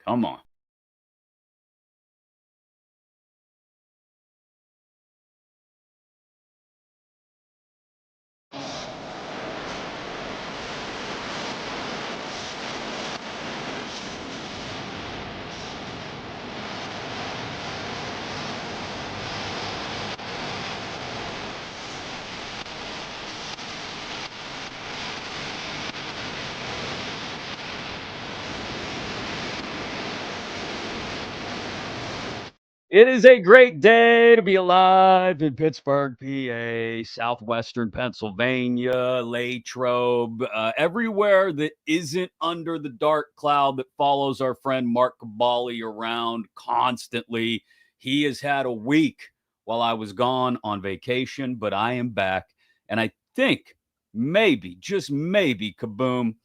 Come on. It is a great day to be alive in Pittsburgh, PA, southwestern Pennsylvania, Latrobe, everywhere that isn't under the dark cloud that follows our friend Mark Kaboly around constantly. He has had a week while I was gone on vacation, but I am back. And I think maybe, just maybe, Kaboom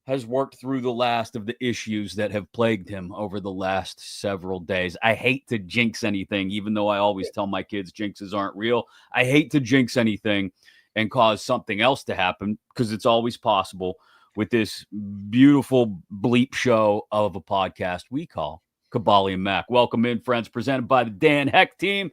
has worked through the last of the issues that have plagued him over the last several days. I hate to jinx anything, even though I always tell my kids jinxes aren't real. I hate to jinx anything and cause something else to happen because it's always possible with this beautiful bleep show of a podcast we call Kaboly+Mack. Welcome in, friends, presented by the Dan Heck team.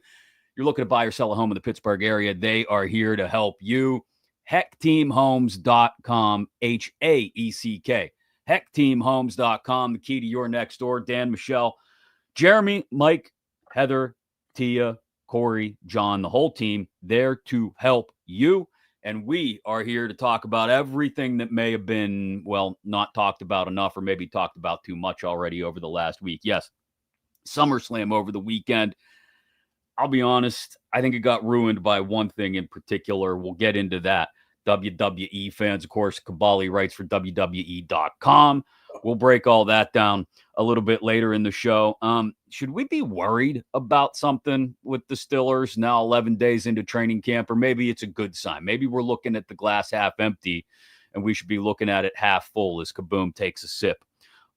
You're looking to buy or sell a home in the Pittsburgh area. They are here to help you. HeckTeamHomes.com, HAECK. HeckTeamHomes.com, the key to your next door. Dan, Michelle, Jeremy, Mike, Heather, Tia, Corey, John, the whole team there to help you. And we are here to talk about everything that may have been, well, not talked about enough or maybe talked about too much already over the last week. Yes, SummerSlam over the weekend. I'll be honest, I think it got ruined by one thing in particular. We'll get into that. WWE fans, of course, Kaboly writes for WWE.com. We'll break all that down a little bit later in the show. Should we be worried about something with the Stillers now 11 days into training camp? Or maybe it's a good sign. Maybe we're looking at the glass half empty and we should be looking at it half full as Kaboom takes a sip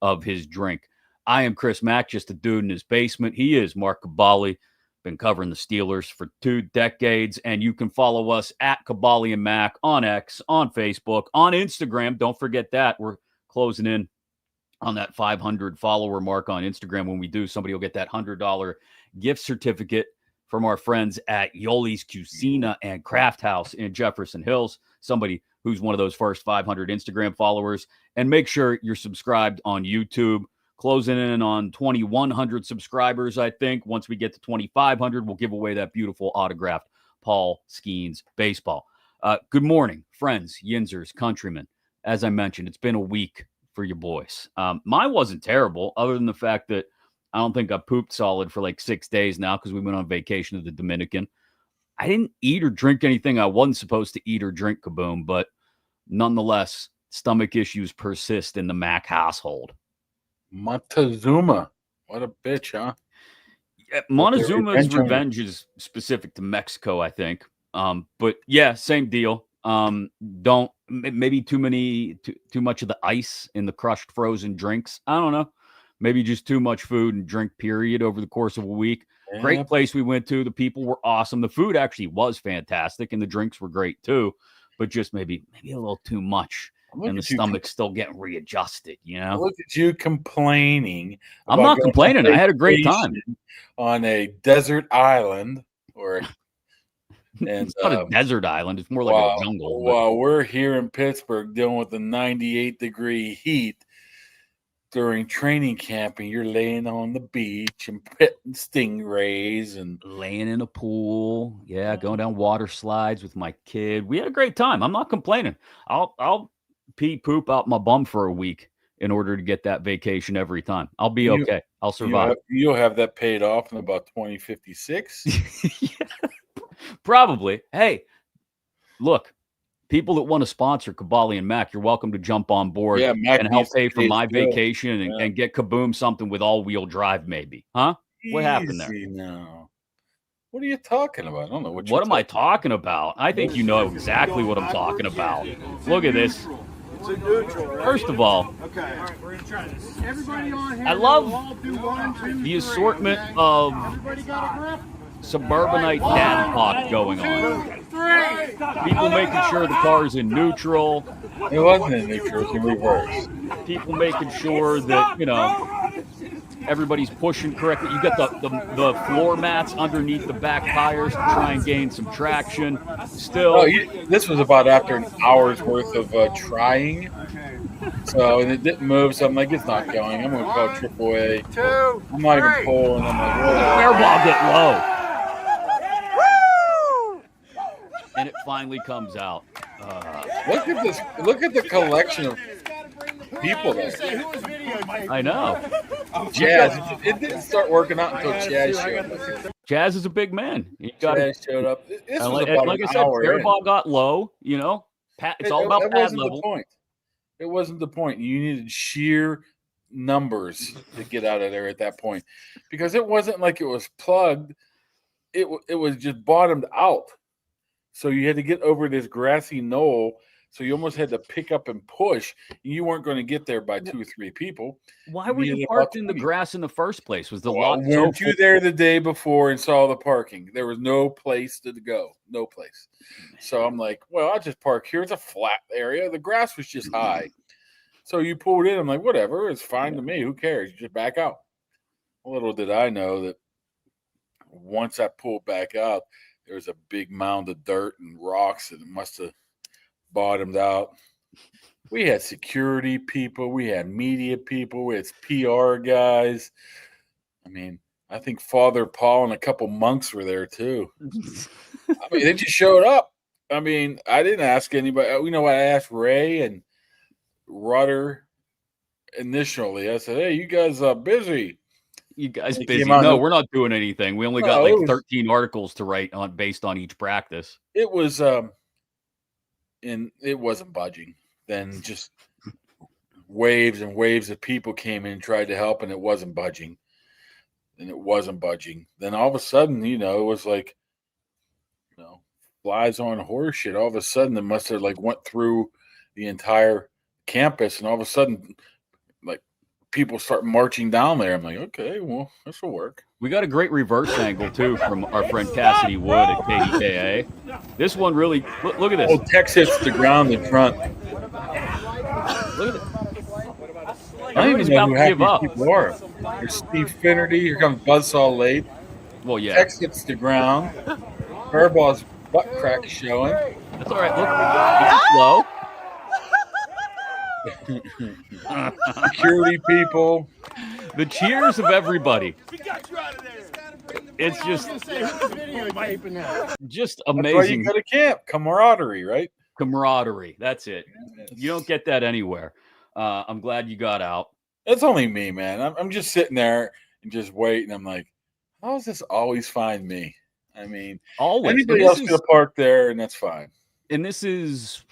of his drink. I am Chris Mack, just a dude in his basement. He is Mark Kaboly. Been covering the Steelers for 2 decades, and you can follow us at Kaboly+Mack on X, on Facebook, on Instagram. Don't forget that. We're closing in on that 500 follower mark on Instagram. When we do, somebody will get that $100 gift certificate from our friends at Yoli's Cucina and Craft House in Jefferson Hills, somebody who's one of those first 500 Instagram followers. And make sure you're subscribed on YouTube. Closing in on 2,100 subscribers, I think. Once we get to 2,500, we'll give away that beautiful autographed Paul Skeens baseball. Good morning, friends, Yinzers, countrymen. As I mentioned, it's been a week for your boys. Mine wasn't terrible, other than the fact that I don't think I pooped solid for like 6 days now because we went on vacation to the Dominican. I didn't eat or drink anything I wasn't supposed to eat or drink, Kaboom, but nonetheless, stomach issues persist in the Mac household. Montezuma. What a bitch, huh? Yeah, Montezuma's revenge is specific to Mexico, I think. But yeah, same deal. Don't maybe too much of the ice in the crushed frozen drinks. I don't know. Maybe just too much food and drink period over the course of a week. Yeah. Great place we went to. The people were awesome. The food actually was fantastic and the drinks were great too, but just maybe a little too much. And the stomach's still getting readjusted, you know? Look at you complaining. I'm not complaining. I had a great time. On a desert island. It's not a desert island. It's more like a jungle. While we're here in Pittsburgh dealing with the 98-degree heat during training camp, and you're laying on the beach and petting stingrays and laying in a pool. Yeah, going down water slides with my kid. We had a great time. I'm not complaining. I'll pee poop out my bum for a week in order to get that vacation every time. I'll be okay. I'll survive. You'll have that paid off in about 2056. Yeah, probably. Hey, look, people that want to sponsor Kaboly+Mack, you're welcome to jump on board and help pay for my vacation and get Kaboom something with all-wheel drive, maybe. Huh? What happened there? No. What are you talking about? I don't know what am I talking about? I think you know exactly what I'm talking about. Look at this. It's a neutral, right? First of all, okay. All right, we're gonna try this. Everybody on here, I love the assortment of suburbanite dad talk going on. People making sure the car's in neutral. It wasn't in neutral, it was in reverse. People making sure that, everybody's pushing correctly. You got the floor mats underneath the back tires to try and gain some traction. Still, this was about after an hour's worth of trying. So, and it didn't move. So I'm like, it's not going. I'm going to call AAA. I'm not even pulling. I'm like, airball get low. And it finally comes out. Look at this. Look at the collection of people there. I know. Jazz. It didn't start working out until Jazz showed up. Jazz is a big man. Jazz showed up. This was like about I an said, hour in. airball got low. You know, it's all about pad level. It wasn't the point. You needed sheer numbers to get out of there at that point, because it wasn't like it was plugged. It was just bottomed out. So you had to get over this grassy knoll. So you almost had to pick up and push. You weren't going to get there by 2 or 3 people. Why were you parked in the grass in the first place? Was the lot weren't you there the day before and saw the parking? There was no place to go. No place. So I'm like, well, I'll just park here. It's a flat area. The grass was just high. So you pulled in. I'm like, whatever. It's fine to me. Who cares? You just back out. Little did I know that once I pulled back out, there was a big mound of dirt and rocks, and it must have bottomed out. We had security people. We had media people. We had PR guys. I mean, I think Father Paul and a couple monks were there too. I mean, they just showed up. I mean, I didn't ask anybody. You know what? I asked Ray and Rudder initially. I said, hey, you guys are busy. You guys busy? No, we're not doing anything. We only got like 13 articles to write on based on each practice. It was and it wasn't budging. Then just waves and waves of people came in and tried to help, and it wasn't budging. And it wasn't budging. Then all of a sudden, it was like, flies on horse shit. All of a sudden, it must have like went through the entire campus, and all of a sudden, like, people start marching down there. I'm like, okay, well, this will work. We got a great reverse angle too from our friend Cassidy Wood at KDKA. This one really look at this. Oh, Tex hits the ground in front. Look at it. I don't even know who half these people are. There's Steve Finnerty. Here comes Buzzsaw Late. Well, yeah. Tex hits the ground. Hairball's butt crack showing. That's all right. Look, slow. Security people. The cheers of everybody. It's just amazing. That's why you go to camp. Camaraderie, right? Camaraderie. That's it. You don't get that anywhere. I'm glad you got out. It's only me, man. I'm just sitting there and just waiting. I'm like, how does this always find me? I mean, always. Anybody else could park there, and that's fine. And this is,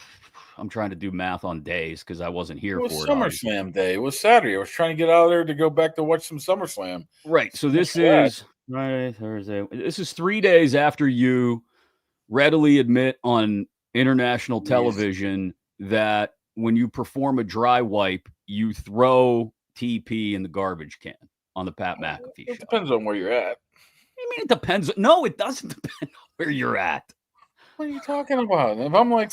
I'm trying to do math on days because I wasn't here for it. SummerSlam day. It was Saturday. I was trying to get out of there to go back to watch some SummerSlam. Right. So this is Friday, Thursday. This is 3 days after you readily admit on international television that when you perform a dry wipe, you throw TP in the garbage can on the Pat McAfee show. It depends on where you're at. I mean, it depends. No, it doesn't depend on where you're at. What are you talking about? If I'm like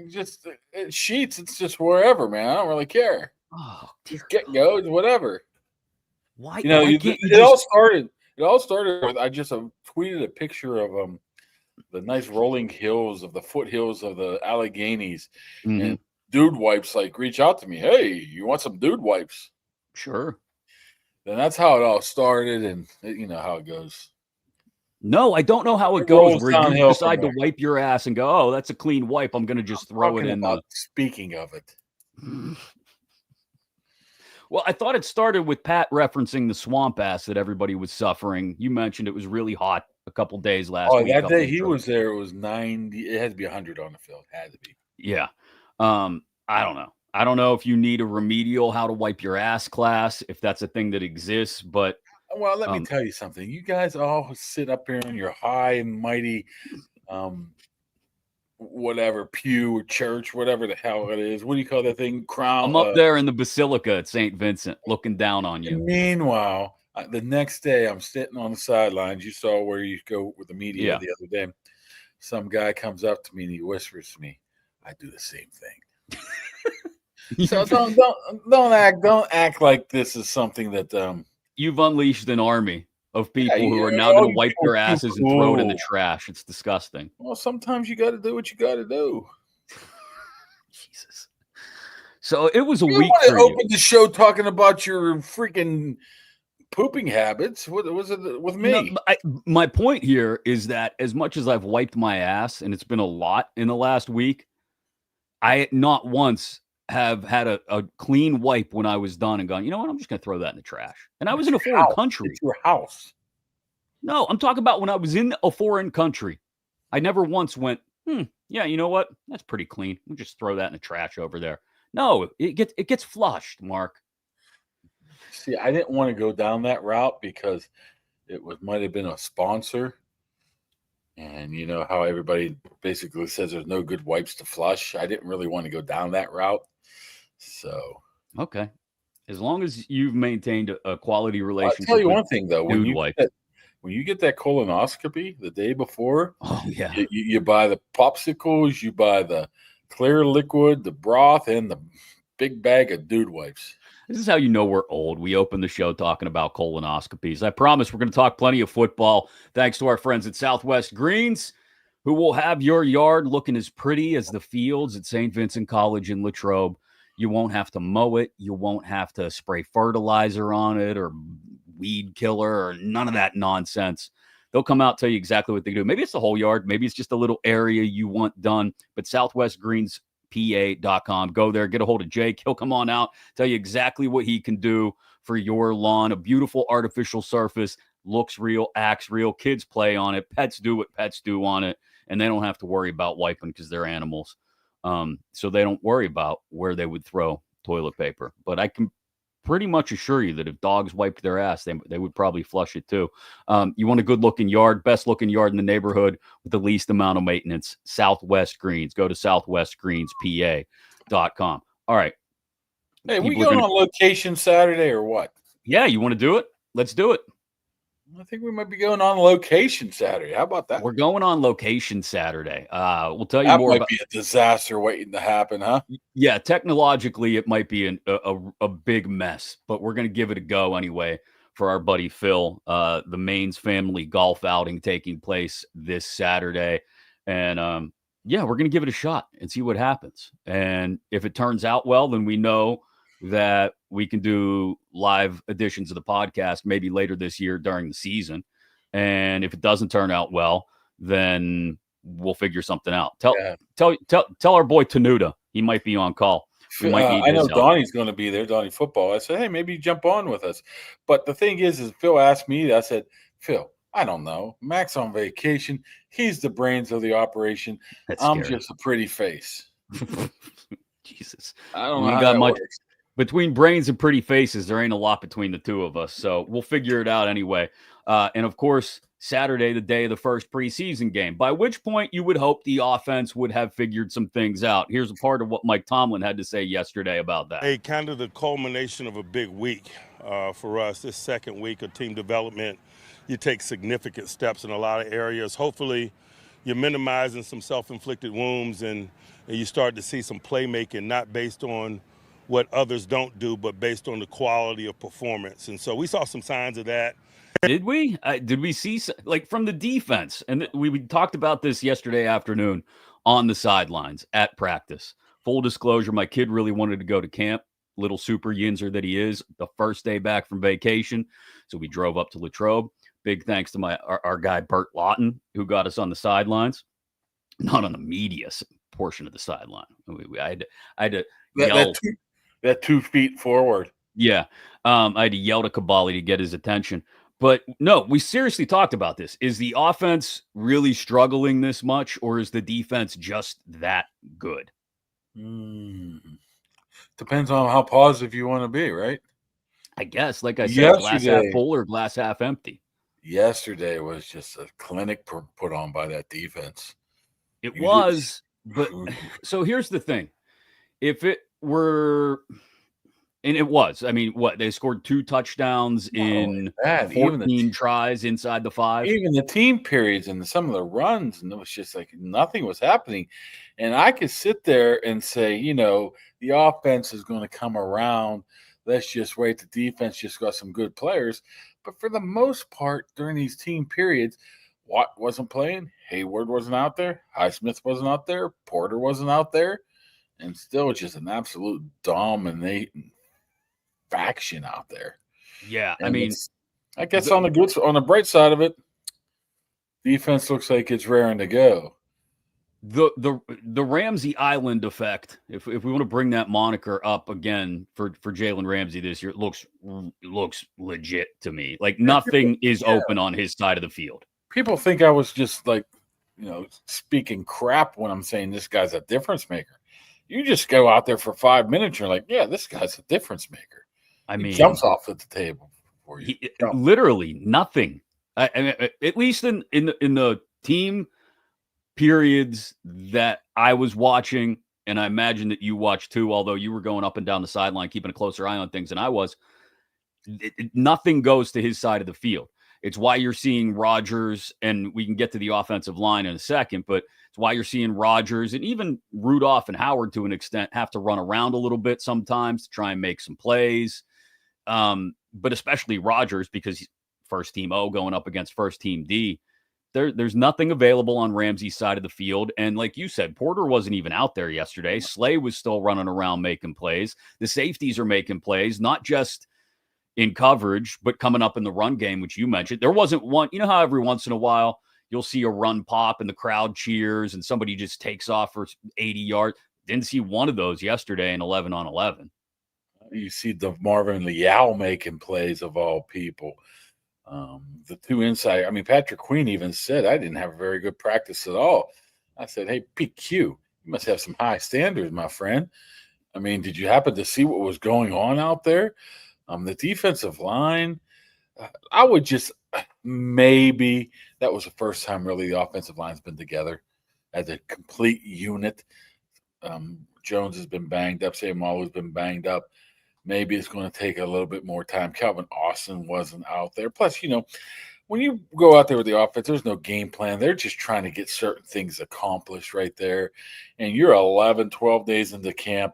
just sheets, it's just wherever, man. I don't really care. Oh, just get go, whatever. Why? It all started. It all started with I just tweeted a picture of the nice rolling hills of the foothills of the Alleghenies, and Dude Wipes reach out to me. Hey, you want some Dude Wipes? Sure. Then that's how it all started, and you know how it goes. No, I don't know how it goes. Where you decide to wipe your ass and go, oh, that's a clean wipe. I'm going to just throw it in. Speaking of it. Well, I thought it started with Pat referencing the swamp ass that everybody was suffering. You mentioned it was really hot a couple days last week. Oh, that day he was there, it was 90. It had to be 100 on the field. Had to be. Yeah. I don't know. I don't know if you need a remedial how to wipe your ass class, if that's a thing that exists, but well, let me tell you something. You guys all sit up here in your high and mighty whatever pew or church, whatever the hell it is. What do you call that thing? Crown. I'm up there in the Basilica at St. Vincent looking down on you. Meanwhile, the next day I'm sitting on the sidelines. You saw where you go with the media the other day. Some guy comes up to me and he whispers to me, I do the same thing. So don't act like this is something that you've unleashed an army of people Yeah, who are yeah, now going oh, to wipe you're their too asses and throw it in the cool. trash. It's disgusting. Well, sometimes you got to do what you got to do. Jesus. So it was a You week want for to you. open the show talking about your freaking pooping habits. What was it with me? No, my point here is that as much as I've wiped my ass, and it's been a lot in the last week, I not once have had a clean wipe when I was done and gone, you know what, I'm just going to throw that in the trash. And I was in a foreign country. It's your house. No, I'm talking about when I was in a foreign country. I never once went, yeah, you know what? That's pretty clean. We'll just throw that in the trash over there. No, it gets flushed, Mark. See, I didn't want to go down that route because might have been a sponsor. And you know how everybody basically says there's no good wipes to flush. I didn't really want to go down that route. So okay. As long as you've maintained a quality relationship. I'll tell you one thing though, when you get that colonoscopy the day before, oh yeah, you buy the popsicles, you buy the clear liquid, the broth, and the big bag of dude wipes. This is how you know we're old. We open the show talking about colonoscopies. I promise we're going to talk plenty of football, thanks to our friends at Southwest Greens, who will have your yard looking as pretty as the fields at St. Vincent College in Latrobe. You won't have to mow it. You won't have to spray fertilizer on it or weed killer or none of that nonsense. They'll come out, tell you exactly what they do. Maybe it's the whole yard. Maybe it's just a little area you want done. But Southwest Greens PA.com. Go there, get a hold of Jake. He'll come on out, tell you exactly what he can do for your lawn. A beautiful artificial surface, looks real, acts real. Kids play on it. Pets do what pets do on it, and they don't have to worry about wiping because they're animals. So they don't worry about where they would throw toilet paper. But I can pretty much assure you that if dogs wiped their ass, they would probably flush it too. You want a good looking yard, best looking yard in the neighborhood with the least amount of maintenance. Southwest Greens. Go to southwestgreenspa.com. All right. Hey, we going on location Saturday or what? Yeah, you want to do it? Let's do it. I think we might be going on location Saturday. How about that? We're going on location Saturday. We'll tell you that more might about be a disaster waiting to happen, huh? Yeah, technologically, it might be a big mess, but we're going to give it a go anyway for our buddy Phil. The Maines family golf outing taking place this Saturday. And yeah, we're going to give it a shot and see what happens. And if it turns out well, then we know that we can do live editions of the podcast maybe later this year during the season. And if it doesn't turn out well, then we'll figure something out. Tell our boy Tenuta, he might be on call. We might need I know his help. Donnie's going to be there, Donnie Football. I said, hey, maybe jump on with us. But the thing is Phil asked me, I said, Phil, I don't know. Mac's on vacation. He's the brains of the operation. I'm just a pretty face. Jesus. I don't know how that much works. Between brains and pretty faces, there ain't a lot between the two of us. So we'll figure it out anyway. And of course, Saturday, the day of the first preseason game, by which point you would hope the offense would have figured some things out. Here's a part of what Mike Tomlin had to say yesterday about that. Hey, kind of the culmination of a big week for us. This second week of team development, you take significant steps in a lot of areas. Hopefully, you're minimizing some self-inflicted wounds and you start to see some playmaking, not based on what others don't do, but based on the quality of performance. And so we saw some signs of that. Did we? Did we see, like, from the defense? And we talked about this yesterday afternoon on the sidelines at practice. Full disclosure, my kid really wanted to go to camp, little super yinzer that he is, the first day back from vacation. So we drove up to Latrobe. Big thanks to our guy, Bert Lawton, who got us on the sidelines, not on the media portion of the sideline. I had to yell. That 2 feet forward. Yeah. I had to yell to Kaboly to get his attention. But no, we seriously talked about this. Is the offense really struggling this much, or is the defense just that good? Depends on how positive you want to be, right? I guess, like I said, glass half full or glass half empty. Yesterday was just a clinic put on by that defense. It was, but so here's the thing. If it were, and it was, I mean, what, they scored 2 touchdowns in 14 tries inside the 5. Even the team periods and some of the runs, and it was just like nothing was happening. And I could sit there and say, you know, the offense is going to come around. let's just wait. The defense just got some good players. But for the most part, during these team periods, Watt wasn't playing. Hayward wasn't out there. Highsmith wasn't out there. Porter wasn't out there. And still just an absolute dominating faction out there. Yeah, And I mean, I guess on the bright side of it, defense looks like it's raring to go. the Ramsey Island effect, if we want to bring that moniker up again for Jalen Ramsey this year, it looks legit to me. Like nothing is open on his side of the field. People think I was just like, speaking crap when I'm saying this guy's a difference maker. You just go out there for 5 minutes, you're like, yeah, this guy's a difference maker. I mean, he jumps off at the table for you. Literally nothing. I mean, at least in the team periods that I was watching, and I imagine that you watched too, although you were going up and down the sideline, keeping a closer eye on things than I was, nothing goes to his side of the field. It's why you're seeing Rodgers, and we can get to the offensive line in a second, but it's why you're seeing Rodgers and even Rudolph and Howard to an extent have to run around a little bit sometimes to try and make some plays. But especially Rodgers, because he's first team O going up against first team D. There's nothing available on Ramsey's side of the field. And like you said, Porter wasn't even out there yesterday. Slay was still running around making plays. The safeties are making plays, not just in coverage, but coming up in the run game, which you mentioned. There wasn't one, you know how every once in a while you'll see a run pop and the crowd cheers and somebody just takes off for 80 yards. Didn't see one of those yesterday in 11 on 11. You see the Marvin Leal making plays of all people. The two inside, I mean, Patrick Queen even said, I didn't have a very good practice at all. I said, hey, PQ, you must have some high standards, my friend. I mean, did you happen to see what was going on out there? The defensive line, I would just maybe that was the first time really the offensive line's been together as a complete unit. Jones has been banged up. Samuel has been banged up. Maybe it's going to take a little bit more time. Calvin Austin wasn't out there. Plus, when you go out there with the offense, there's no game plan. They're just trying to get certain things accomplished right there. And you're 11, 12 days into camp.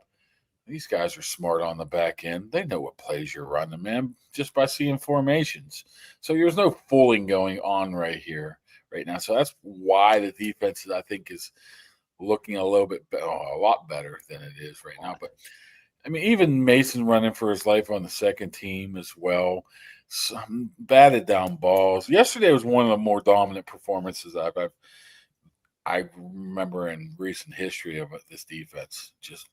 These guys are smart on the back end. They know what plays you're running, man, just by seeing formations. So there's no fooling going on right here, right now. So that's why the defense, I think, is looking a lot better than it is right now. But, I mean, even Mason running for his life on the second team as well. Some batted down balls. Yesterday was one of the more dominant performances I remember in recent history of this defense. Just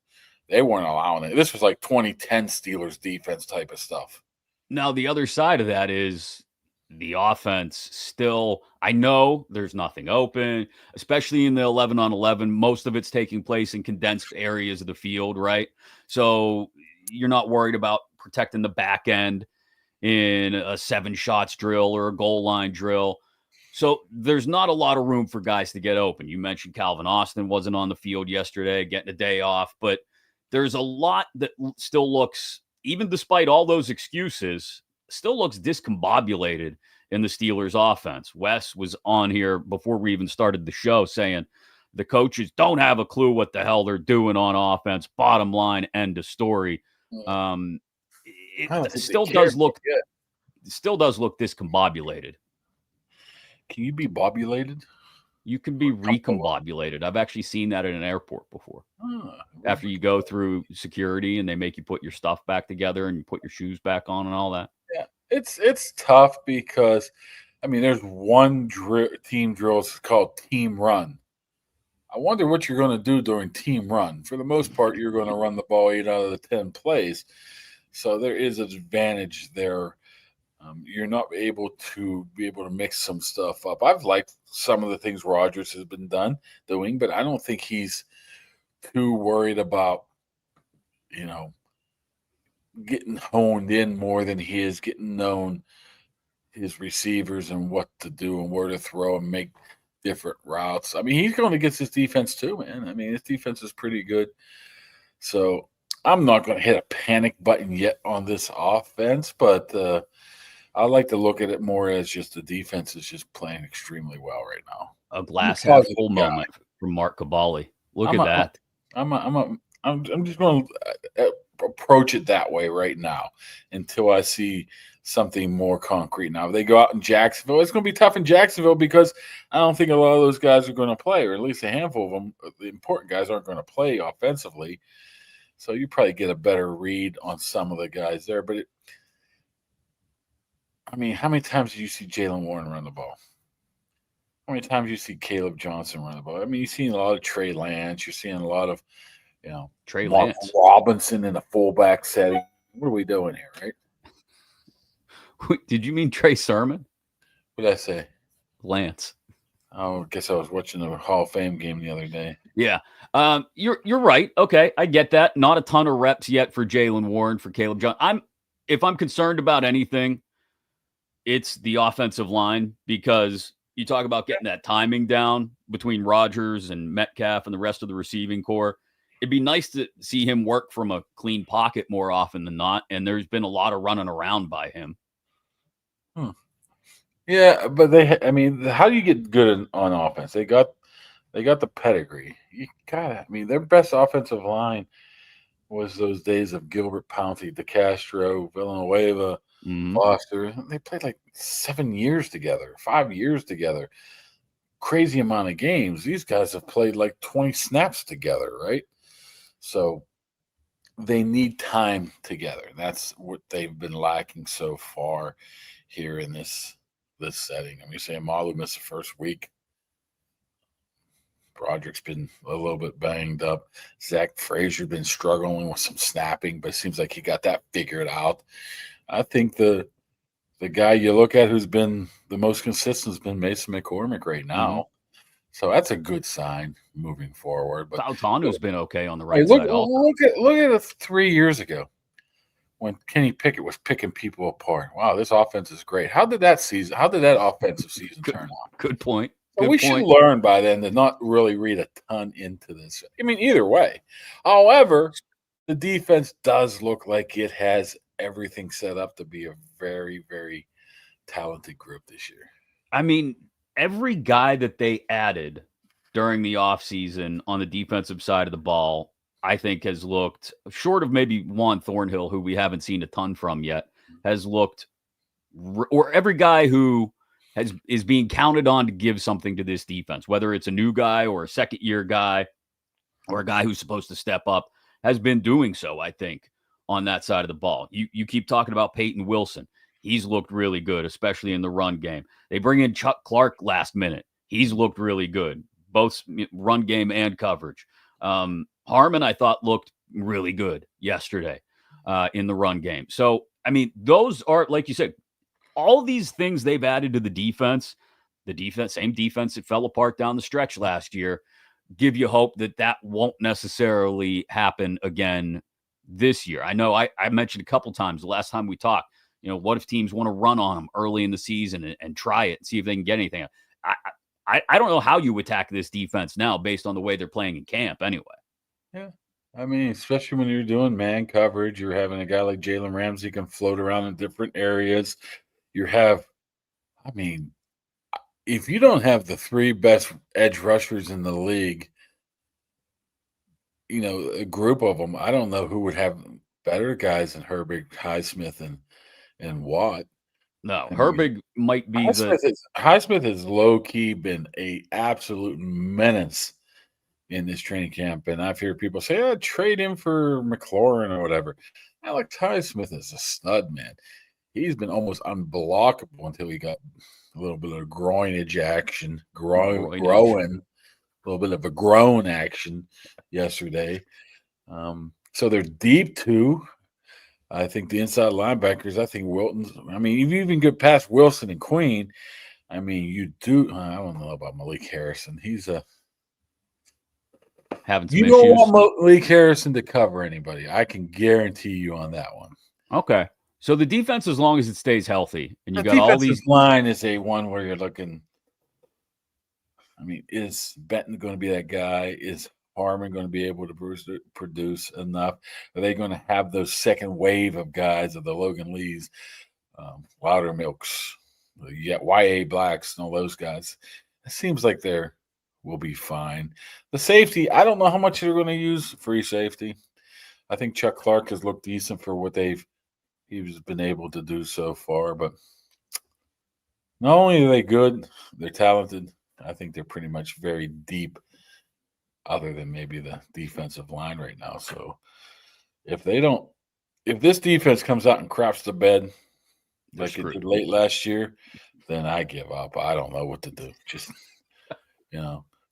they weren't allowing it. This was like 2010 Steelers defense type of stuff. Now, the other side of that is the offense still, I know there's nothing open, especially in the 11 on 11. Most of it's taking place in condensed areas of the field, right? So you're not worried about protecting the back end in a 7 shots drill or a goal line drill. So there's not a lot of room for guys to get open. You mentioned Calvin Austin wasn't on the field yesterday, getting a day off, but there's a lot that still looks, even despite all those excuses, still looks discombobulated in the Steelers offense. Wes was on here before we even started the show saying the coaches don't have a clue what the hell they're doing on offense. Bottom line, end of story. It still does look discombobulated. Can you be bobulated? You can be recombobulated. I've actually seen that at an airport before. After you go through security and they make you put your stuff back together and you put your shoes back on and all that. Yeah, it's tough because, I mean, there's one team drill. It's called team run. I wonder what you're going to do during team run. For the most part, you're going to run the ball 8 out of the 10 plays. So there is an advantage there. You're not able to mix some stuff up. I've liked some of the things Rodgers has been doing, but I don't think he's too worried about, getting honed in more than he is getting known his receivers and what to do and where to throw and make different routes. I mean, he's going against his defense too, man. I mean, his defense is pretty good. So I'm not going to hit a panic button yet on this offense, but I like to look at it more as just the defense is just playing extremely well right now. A glass half full moment from Mark Kaboly. Look at that. I'm just going to approach it that way right now until I see something more concrete. Now, if they go out in Jacksonville, it's going to be tough in Jacksonville because I don't think a lot of those guys are going to play, or at least a handful of them, the important guys, aren't going to play offensively. So you probably get a better read on some of the guys there. But, how many times do you see Jaylen Warren run the ball? How many times do you see Caleb Johnson run the ball? I mean, you're seeing a lot of Trey Lance. You're seeing a lot of, Trey Mark Lance Robinson in a fullback setting. What are we doing here, right? Did you mean Trey Sermon? What did I say? Lance. Oh, I guess I was watching the Hall of Fame game the other day. Yeah. You're right. Okay, I get that. Not a ton of reps yet for Jaylen Warren, for Caleb Johnson. If I'm concerned about anything, it's the offensive line, because you talk about getting that timing down between Rodgers and Metcalf and the rest of the receiving core. It'd be nice to see him work from a clean pocket more often than not, and there's been a lot of running around by him. Yeah, but how do you get good on offense? They got the pedigree. Their best offensive line was those days of Gilbert Pouncey, DeCastro, Villanueva, Foster. They played like 7 years together, 5 years together. Crazy amount of games. These guys have played like 20 snaps together, right? So they need time together. That's what they've been lacking so far here in this setting. I mean, Sam Malu missed the first week. Broderick's been a little bit banged up. Zach Frazier been struggling with some snapping, but it seems like he got that figured out. I think the guy you look at who's been the most consistent has been Mason McCormick right now. So that's a good sign moving forward. But Fautanu's been okay on the right side. Look at it 3 years ago when Kenny Pickett was picking people apart. Wow, this offense is great. How did that offensive season turn out? Good point. So we should learn by then to not really read a ton into this. I mean, either way. However, the defense does look like it has everything set up to be a very, very talented group this year. I mean, every guy that they added during the offseason on the defensive side of the ball, I think has looked, short of maybe Juan Thornhill, who we haven't seen a ton from yet, has looked, or every guy who is being counted on to give something to this defense, whether it's a new guy or a second-year guy or a guy who's supposed to step up, has been doing so, I think, on that side of the ball. You keep talking about Peyton Wilson. He's looked really good, especially in the run game. They bring in Chuck Clark last minute. He's looked really good, both run game and coverage. Harmon, I thought, looked really good yesterday in the run game. So, I mean, those are, like you said, all these things they've added to the defense, same defense that fell apart down the stretch last year, give you hope that won't necessarily happen again this year. I know I mentioned a couple times the last time we talked, what if teams want to run on them early in the season and try it and see if they can get anything? I don't know how you attack this defense now based on the way they're playing in camp anyway. Yeah. I mean, especially when you're doing man coverage, you're having a guy like Jalen Ramsey can float around in different areas. If you don't have the three best edge rushers in the league, a group of them, I don't know who would have better guys than Herbig, Highsmith, and Watt. No, Herbig might be Highsmith has low-key been a absolute menace in this training camp, and I've heard people say, trade him for McLaurin or whatever. Alex Highsmith is a stud, man. He's been almost unblockable until he got a little bit of groinage action, growing, a little bit of a groan action yesterday. So they're deep too. I think the inside linebackers, I think Wilton's, if you even get past Wilson and Queen, I don't know about Malik Harrison. He's having some issues. You don't want Malik Harrison to cover anybody. I can guarantee you on that one. Okay. So the defense, as long as it stays healthy, and you got all these line is a one where you're looking. Is Benton going to be that guy? Is Harmon going to be able to produce enough? Are they going to have those second wave of guys of the Logan Lees, Loudermilks, YA Blacks, and all those guys? It seems like will be fine. The safety, I don't know how much they're going to use free safety. I think Chuck Clark has looked decent for what he's been able to do so far. But not only are they good, they're talented. I think they're pretty much very deep, other than maybe the defensive line right now. So if this defense comes out and craps the bed like it did late last year, then I give up. I don't know what to do. Just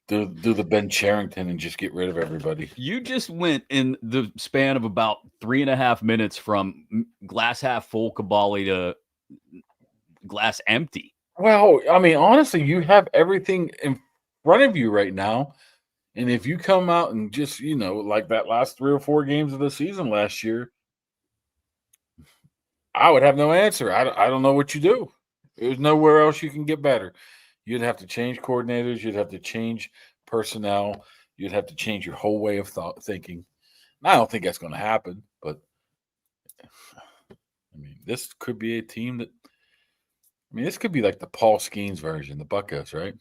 do the Ben Cherington and just get rid of everybody. You just went in the span of about 3.5 minutes from glass half full Kaboly to glass empty. Well, I mean, honestly, you have everything in front of you right now. And if you come out and just, like that last 3 or 4 games of the season last year, I would have no answer. I don't know what you do. There's nowhere else you can get better. You'd have to change coordinators. You'd have to change personnel. You'd have to change your whole way of thinking. And I don't think that's going to happen. But, I mean, this could be a team this could be like the Paul Skeens version, the Buckos, right?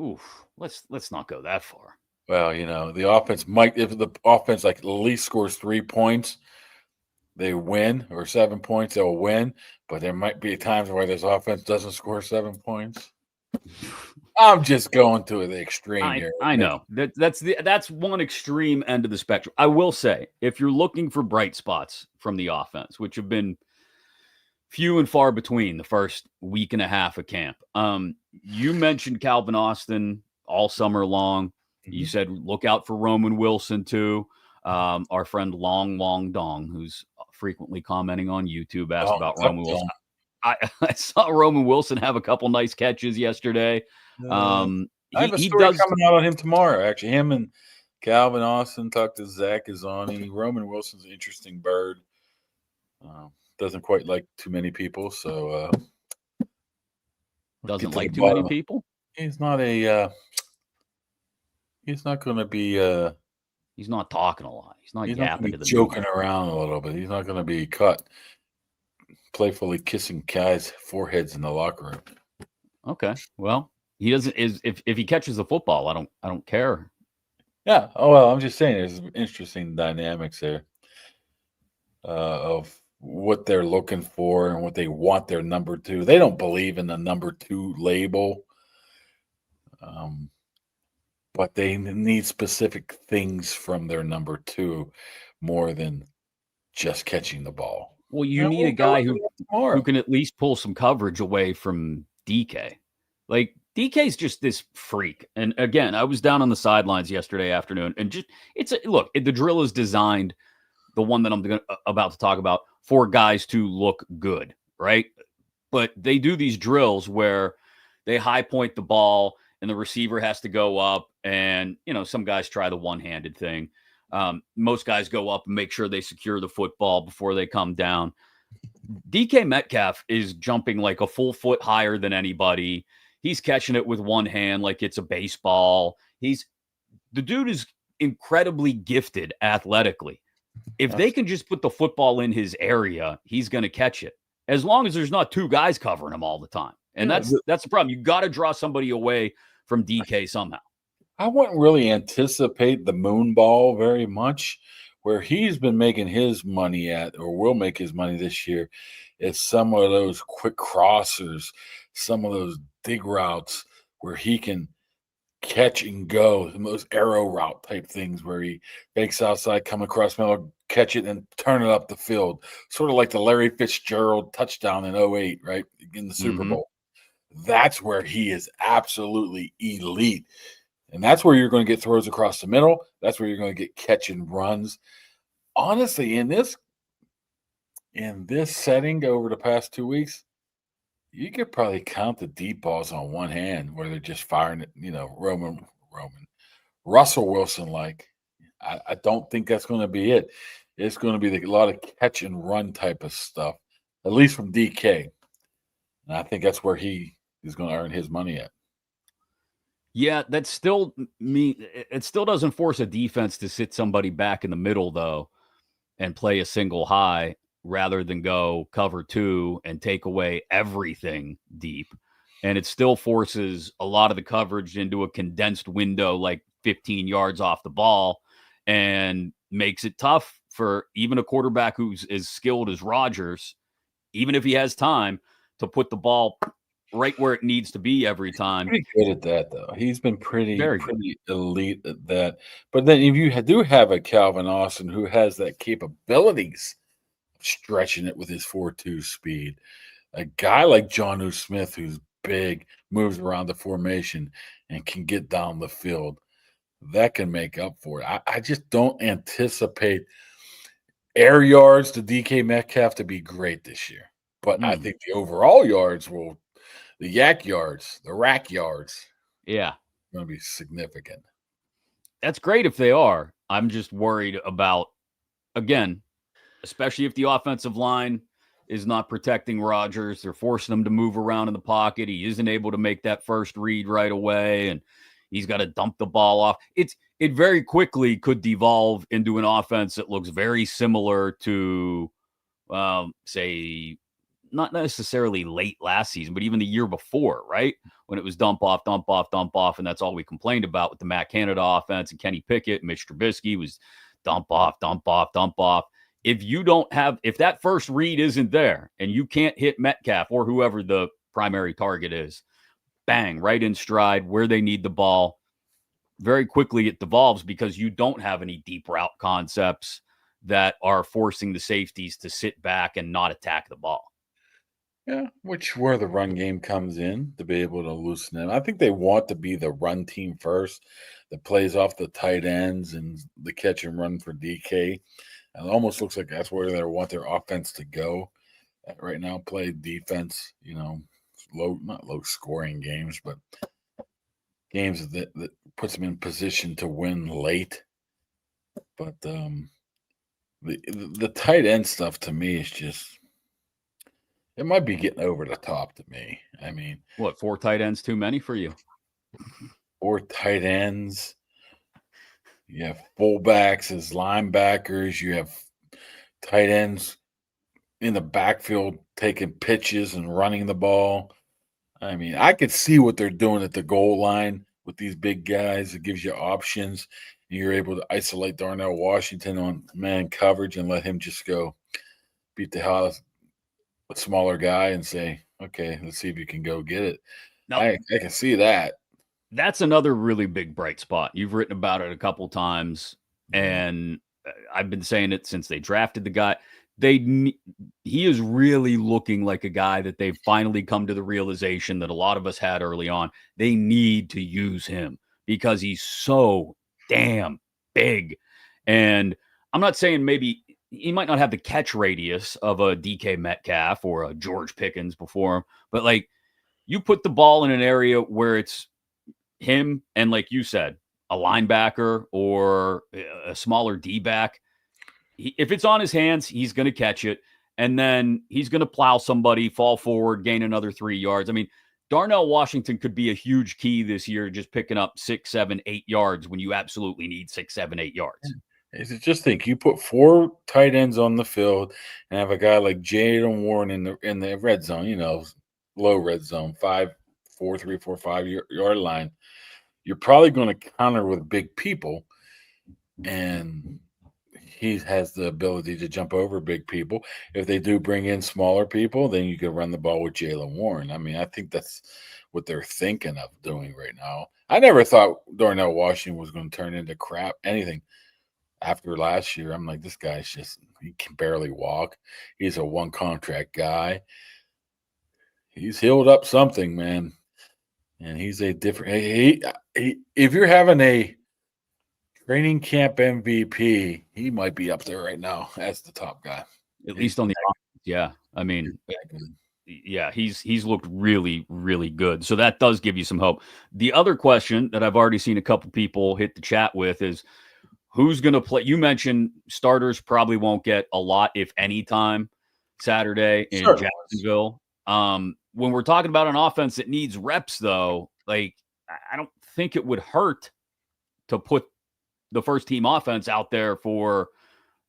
Oof, let's not go that far. Well, the offense if the offense like at least scores 3 points, they win, or 7 points, they'll win. But there might be times where this offense doesn't score 7 points. I'm just going to the extreme here. I know that's one extreme end of the spectrum. I will say, if you're looking for bright spots from the offense, which have been few and far between the first week and a half of camp. You mentioned Calvin Austin all summer long. Mm-hmm. You said look out for Roman Wilson too. Our friend Long Dong, who's frequently commenting on YouTube, asked about Roman Wilson. I saw Roman Wilson have a couple nice catches yesterday. I have a story coming out on him tomorrow. Actually, him and Calvin Austin talked to Zach Izzani. Roman Wilson's an interesting bird. Doesn't quite like too many people, so doesn't like too many people. He's not going to be. He's not talking a lot. He's not yapping to the joking around a little bit. He's not going to be caught playfully kissing guys' foreheads in the locker room. Okay, well, he doesn't. If he catches the football, I don't care. Yeah. Oh well, I'm just saying there's interesting dynamics there of what they're looking for and what they want their number 2. They don't believe in the number 2 label, but they need specific things from their number 2 more than just catching the ball. Well, you need a guy who can at least pull some coverage away from DK. Like, DK's just this freak. And again, I was down on the sidelines yesterday afternoon, and the drill is designed, the one that I'm about to talk about, for guys to look good, right? But they do these drills where they high point the ball and the receiver has to go up, and some guys try the one-handed thing. Most guys go up and make sure they secure the football before they come down. DK Metcalf is jumping like a full foot higher than anybody. He's catching it with one hand like it's a baseball. The dude is incredibly gifted athletically. If they can just put the football in his area, he's going to catch it, as long as there's not 2 guys covering him all the time. And that's the problem. You got to draw somebody away from DK somehow. I wouldn't really anticipate the moon ball very much. Where he's been making his money at, or will make his money this year, is some of those quick crossers, some of those dig routes where he can catch and go, those arrow route type things where he fakes outside, come across middle, catch it, and turn it up the field. Sort of like the Larry Fitzgerald touchdown in 2008, right? In the Super Bowl. That's where he is absolutely elite. And that's where you're going to get throws across the middle. That's where you're going to get catch and runs. Honestly, in this setting over the past 2 weeks, you could probably count the deep balls on one hand where they're just firing it, Russell Wilson like. I don't think that's going to be it. It's going to be a lot of catch and run type of stuff, at least from DK. And I think that's where he is going to earn his money at. Yeah, that's still it still doesn't force a defense to sit somebody back in the middle, though, and play a single high rather than go cover 2 and take away everything deep. And it still forces a lot of the coverage into a condensed window, like 15 yards off the ball. And makes it tough for even a quarterback who's as skilled as Rodgers, even if he has time, to put the ball right where it needs to be every time. Pretty good at that, though. He's been pretty Very good. elite at that. But then if you do have a Calvin Austin who has that capabilities of stretching it with his 4.2 speed, a guy like Jonnu Smith who's big, moves around the formation, and can get down the field, that can make up for it. I just don't anticipate air yards to DK Metcalf to be great this year. But I think the overall yards will, the yak yards, the rack yards, Yeah. going to be significant. That's great if they are. I'm just worried about, again, especially if the offensive line is not protecting Rodgers. They're forcing him to move around in the pocket. He isn't able to make that first read right away, and he's got to dump the ball off. It very quickly could devolve into an offense that looks very similar to, say, not necessarily late last season, but even the year before, right? When it was dump off, dump off, dump off. And that's all we complained about with the Matt Canada offense and Kenny Pickett. Mitch Trubisky was dump off, dump off, dump off. If that first read isn't there and you can't hit Metcalf or whoever the primary target is, bang, right in stride where they need the ball, very quickly it devolves because you don't have any deep route concepts that are forcing the safeties to sit back and not attack the ball. Yeah, where the run game comes in to be able to loosen them. I think they want to be the run team first that plays off the tight ends and the catch and run for DK. And it almost looks like that's where they want their offense to go right now. Play defense, not low scoring games, but games that puts them in position to win late. But the tight end stuff to me is just, it might be getting over the top to me. I mean, what, 4 tight ends too many for you? 4 tight ends. You have fullbacks as linebackers. You have tight ends in the backfield taking pitches and running the ball. I mean, I could see what they're doing at the goal line with these big guys. It gives you options. And you're able to isolate Darnell Washington on man coverage and let him just go beat the hell out of a smaller guy and say, okay, let's see if you can go get it. Now, I can see that. That's another really big bright spot. You've written about it a couple times, and I've been saying it since they drafted the guy. He is really looking like a guy that they've finally come to the realization that a lot of us had early on. They need to use him because he's so damn big. And I'm not saying maybe he might not have the catch radius of a DK Metcalf or a George Pickens before him, but like you put the ball in an area where it's him and, like you said, a linebacker or a smaller D-back, if it's on his hands, he's going to catch it, and then he's going to plow somebody, fall forward, gain another 3 yards. I mean, Darnell Washington could be a huge key this year, just picking up 6, 7, 8 yards when you absolutely need 6, 7, 8 yards. Just think, you put 4 tight ends on the field and have a guy like Jayden Warren in the red zone, low red zone, 5, 4, 3, 4, 5 yard line. You're probably going to counter with big people, and he has the ability to jump over big people. If they do bring in smaller people, then you can run the ball with Jaylen Warren. I mean, I think that's what they're thinking of doing right now. I never thought Darnell Washington was going to turn into crap, anything. After last year, I'm like, this guy's he can barely walk. He's a one contract guy. He's healed up something, man. And he's a different, if you're having a training camp MVP, he might be up there right now as the top guy. At least on the offense, yeah. I mean, yeah, he's looked really, really good. So that does give you some hope. The other question that I've already seen a couple people hit the chat with is, who's going to play? You mentioned starters probably won't get a lot, if any, time Saturday in Jacksonville. When we're talking about an offense that needs reps, though, like I don't think it would hurt to put the first team offense out there for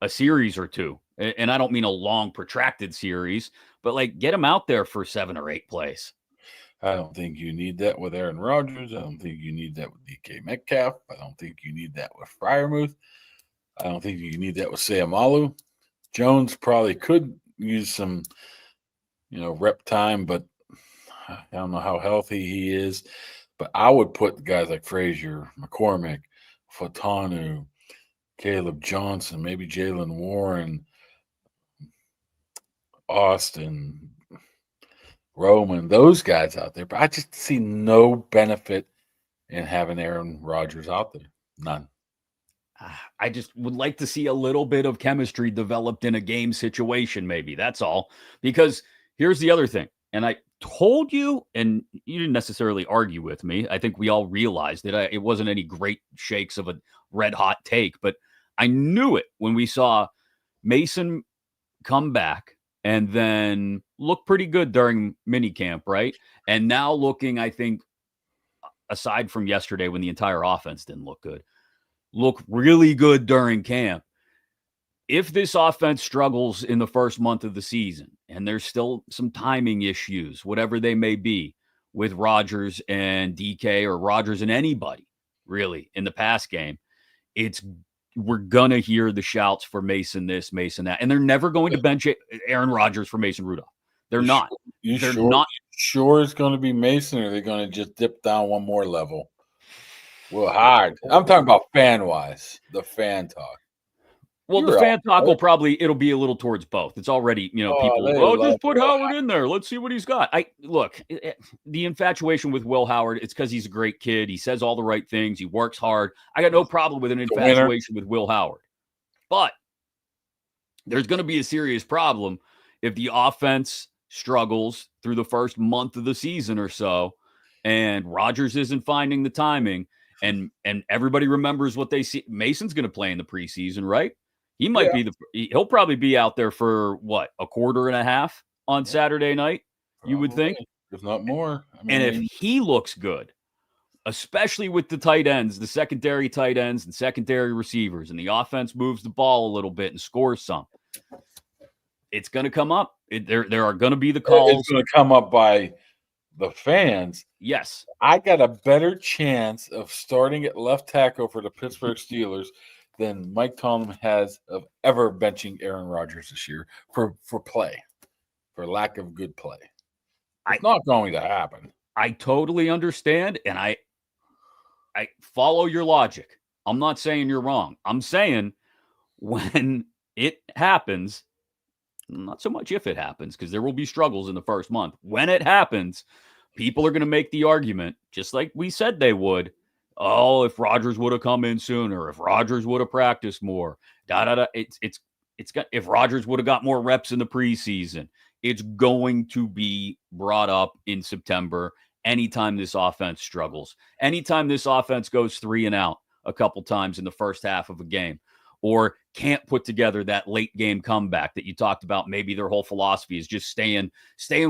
a series or two. And I don't mean a long, protracted series, but like get them out there for 7 or 8 plays. I don't think you need that with Aaron Rodgers. I don't think you need that with DK Metcalf. I don't think you need that with Freiermuth. I don't think you need that with Sayamalu. Jones probably could use some, rep time, but I don't know how healthy he is. But I would put guys like Frazier, McCormick, Fatanu, Caleb Johnson, maybe Jalen Warren, Austin, Roman, those guys out there. But I just see no benefit in having Aaron Rodgers out there. None. I just would like to see a little bit of chemistry developed in a game situation, maybe. That's all. Because here's the other thing. And I told you, and you didn't necessarily argue with me. I think we all realized that it wasn't any great shakes of a red hot take, but I knew it when we saw Mason come back and then look pretty good during minicamp, right? And now looking, I think, aside from yesterday when the entire offense didn't look good, look really good during camp. If this offense struggles in the first month of the season, and there's still some timing issues, whatever they may be, with Rodgers and DK or Rodgers and anybody, really, in the pass game, we're going to hear the shouts for Mason this, Mason that. And they're never going to bench Aaron Rodgers for Mason Rudolph. They're not. They're not. Sure it's going to be Mason, or are they going to just dip down one more level? Well, hard. I'm talking about fan-wise, the fan talk. Well, the fan talk it'll be a little towards both. It's already, people, just put Howard in there. Let's see what he's got. Look, the infatuation with Will Howard, it's because he's a great kid. He says all the right things. He works hard. I got no problem with an infatuation with Will Howard. But there's going to be a serious problem if the offense struggles through the first month of the season or so, and Rodgers isn't finding the timing, and everybody remembers what they see. Mason's going to play in the preseason, right? He might he'll probably be out there for what, a quarter and a half on Saturday night, you would think, if not more. And if he looks good, especially with the tight ends, the secondary tight ends and secondary receivers, and the offense moves the ball a little bit and scores some, it's going to come up. There are going to be the calls. It's going to come up by the fans. Yes. I got a better chance of starting at left tackle for the Pittsburgh Steelers than Mike Tomlin has of ever benching Aaron Rodgers this year for play, for lack of good play. It's not going to happen. I totally understand, and I follow your logic. I'm not saying you're wrong. I'm saying when it happens, not so much if it happens, because there will be struggles in the first month. When it happens, people are going to make the argument, just like we said they would. Oh, if Rodgers would have come in sooner, if Rodgers would have practiced more, if Rodgers would have got more reps in the preseason, it's going to be brought up in September. Anytime this offense struggles, anytime this offense goes 3 and out a couple times in the first half of a game, or can't put together that late game comeback that you talked about. Maybe their whole philosophy is just staying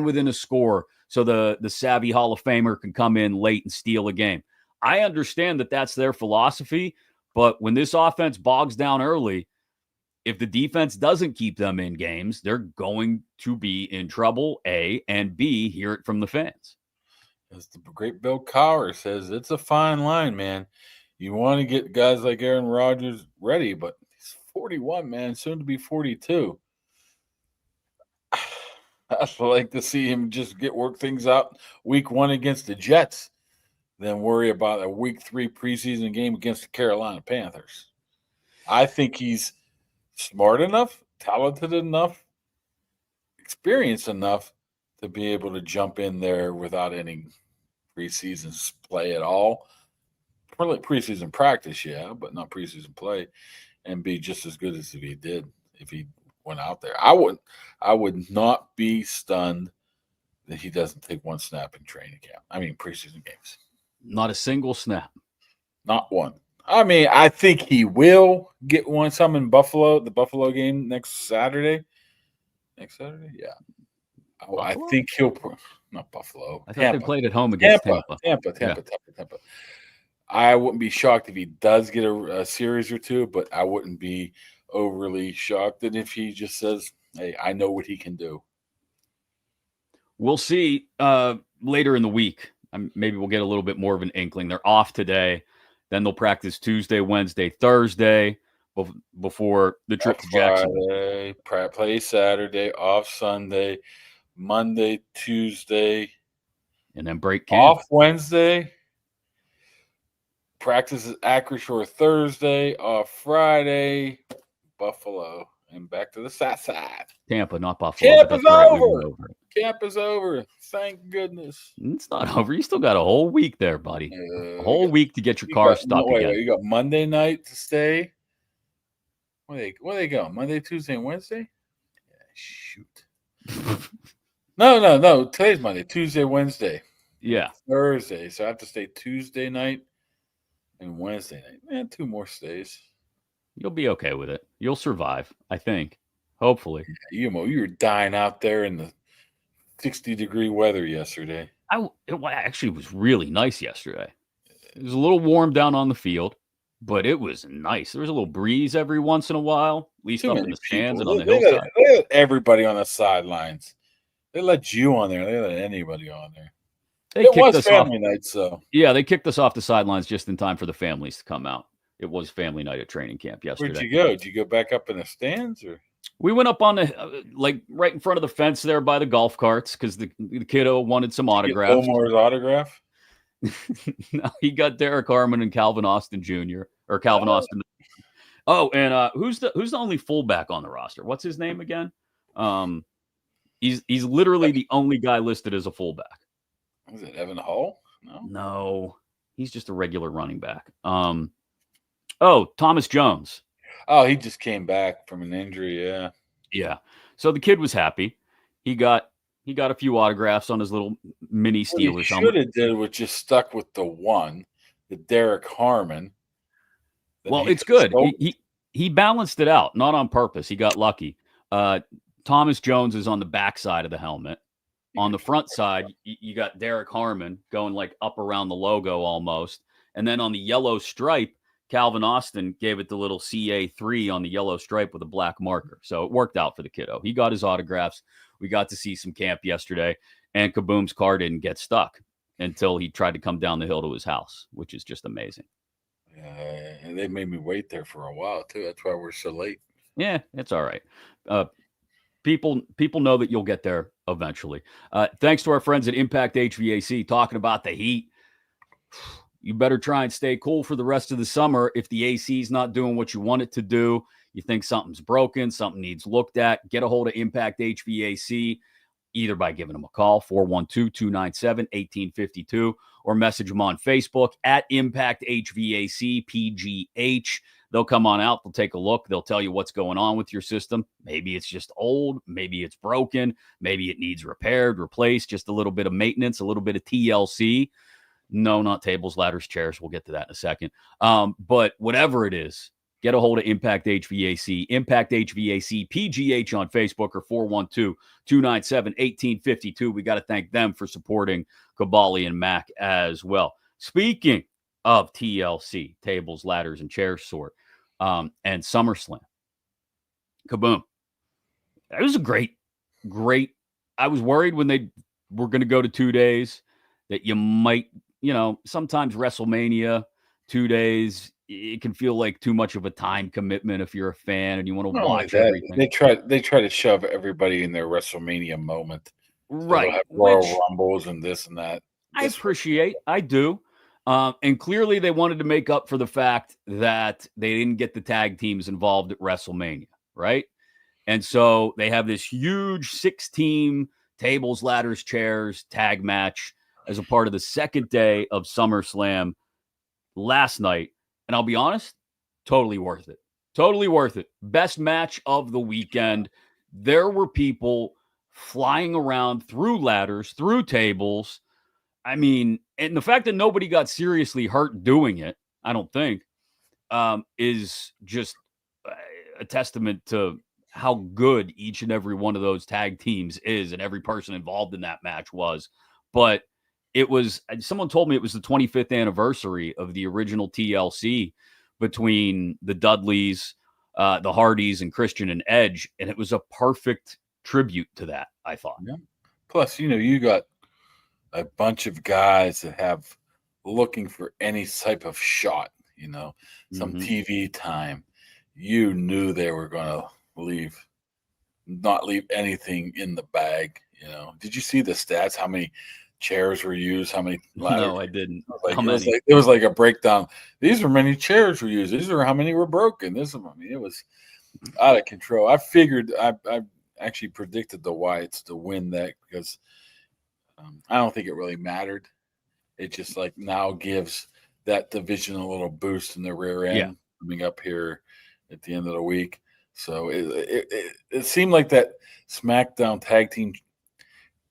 within a score so the savvy Hall of Famer can come in late and steal a game. I understand that that's their philosophy, but when this offense bogs down early, if the defense doesn't keep them in games, they're going to be in trouble, A, and B, hear it from the fans. As the great Bill Cowher says, it's a fine line, man. You want to get guys like Aaron Rodgers ready, but he's 41, man, soon to be 42. I'd like to see him just work things out week 1 against the Jets, then worry about a week 3 preseason game against the Carolina Panthers. I think he's smart enough, talented enough, experienced enough to be able to jump in there without any preseason play at all. Preseason practice, yeah, but not preseason play, and be just as good as if he went out there. I would not be stunned that he doesn't take one snap in training camp. I mean, preseason games. Not a single snap. Not one. I mean, I think he will get one. Some in Buffalo, the Buffalo game next Saturday. Next Saturday, yeah. Buffalo? I think he'll. Not Buffalo. I thought they played at home against Tampa. Tampa. I wouldn't be shocked if he does get a series or two, but I wouldn't be overly shocked. And if he just says, "Hey, I know what he can do." We'll see later in the week. Maybe we'll get a little bit more of an inkling. They're off today. Then they'll practice Tuesday, Wednesday, Thursday. before the trip Off to Jacksonville. Friday, play Saturday, off Sunday, Monday, Tuesday, And then break camp. off Wednesday. Practice at Acrisure Thursday, off Friday, Buffalo, and back to the south side. Tampa, not Buffalo. Camp but is that's right, we over. went over it. Camp is over. Thank goodness. It's not over. You still got a whole week there, buddy. A whole week to get your car stuck again. You got Monday night to stay. Where they go? Monday, Tuesday, and Wednesday? Yeah, shoot. No. Today's Monday. Tuesday, Wednesday. Yeah. Thursday. So I have to stay Tuesday night and Wednesday night. Man, 2 more stays. You'll be okay with it. You'll survive, I think. Hopefully. You were dying out there in the 60-degree weather yesterday. It actually was really nice yesterday. It was a little warm down on the field, but it was nice. There was a little breeze every once in a while, at least up in the stands and on the hillside. They let everybody on the sidelines. They let you on there. They let anybody on there. It was family night, so. Yeah, they kicked us off the sidelines just in time for the families to come out. It was family night at training camp yesterday. Where'd you go? Did you go back up in the stands, or? We went up on the right in front of the fence there by the golf carts because the kiddo wanted some autographs. Omar's autograph? No, he got Derek Harmon and Calvin Austin Jr. or Calvin Austin. Oh, and who's the only fullback on the roster? What's his name again? He's literally the only guy listed as a fullback. Was it Evan Hall? No, he's just a regular running back. Thomas Jones. Oh, he just came back from an injury. Yeah. Yeah. So the kid was happy. He got a few autographs on his little mini Steelers helmet. Should have did was just stuck with the Derek Harmon. Well, it's good. He balanced it out, not on purpose. He got lucky. Thomas Jones is on the back side of the helmet. On the front side, you got Derek Harmon going like up around the logo almost. And then on the yellow stripe, Calvin Austin gave it the little CA3 on the yellow stripe with a black marker. So it worked out for the kiddo. He got his autographs. We got to see some camp yesterday, and Kaboom's car didn't get stuck until he tried to come down the hill to his house, which is just amazing. Yeah, and they made me wait there for a while, too. That's why we're so late. Yeah, it's all right. People know that you'll get there eventually. Thanks to our friends at Impact HVAC talking about the heat. You better try and stay cool for the rest of the summer. If the AC is not doing what you want it to do, you think something's broken, something needs looked at, get a hold of Impact HVAC, either by giving them a call, 412-297-1852, or message them on Facebook at Impact HVAC PGH. They'll come on out. They'll take a look. They'll tell you what's going on with your system. Maybe it's just old. Maybe it's broken. Maybe it needs repaired, replaced, just a little bit of maintenance, a little bit of TLC. No, not tables, ladders, chairs. We'll get to that in a second. But whatever it is, get a hold of Impact HVAC, Impact HVAC, PGH on Facebook, or 412-297-1852. We got to thank them for supporting Kaboly+Mack as well. Speaking of TLC, tables, ladders, and chairs sort, and SummerSlam, Kaboom. It was a great. I was worried when they were going to go to 2 days that you might, sometimes WrestleMania, 2 days, it can feel like too much of a time commitment if you're a fan and you want to watch everything. They try to shove everybody in their WrestleMania moment. Right. Have Royal Rumbles and this and that. I do. And clearly they wanted to make up for the fact that they didn't get the tag teams involved at WrestleMania, right? And so they have this huge 6-team tables, ladders, chairs tag match as a part of the second day of SummerSlam last night. And I'll be honest, totally worth it. Totally worth it. Best match of the weekend. There were people flying around through ladders, through tables. I mean, and the fact that nobody got seriously hurt doing it, I don't think, is just a testament to how good each and every one of those tag teams is and every person involved in that match was. But someone told me it was the 25th anniversary of the original TLC between the Dudleys, the Hardys, and Christian and Edge. And it was a perfect tribute to that, I thought. Yeah. Plus, you got a bunch of guys that have looking for any type of shot, some TV time. you knew they were going to not leave anything in the bag. Did you see the stats? How many chairs were used? How many ladders? No, I didn't. How many? It was like a breakdown. These were many chairs were used. These are how many were broken. It was out of control. I figured I actually predicted the Wyatts to win that because I don't think it really mattered. It just like now gives that division a little boost in the rear end coming up here at the end of the week. So it seemed like that SmackDown tag team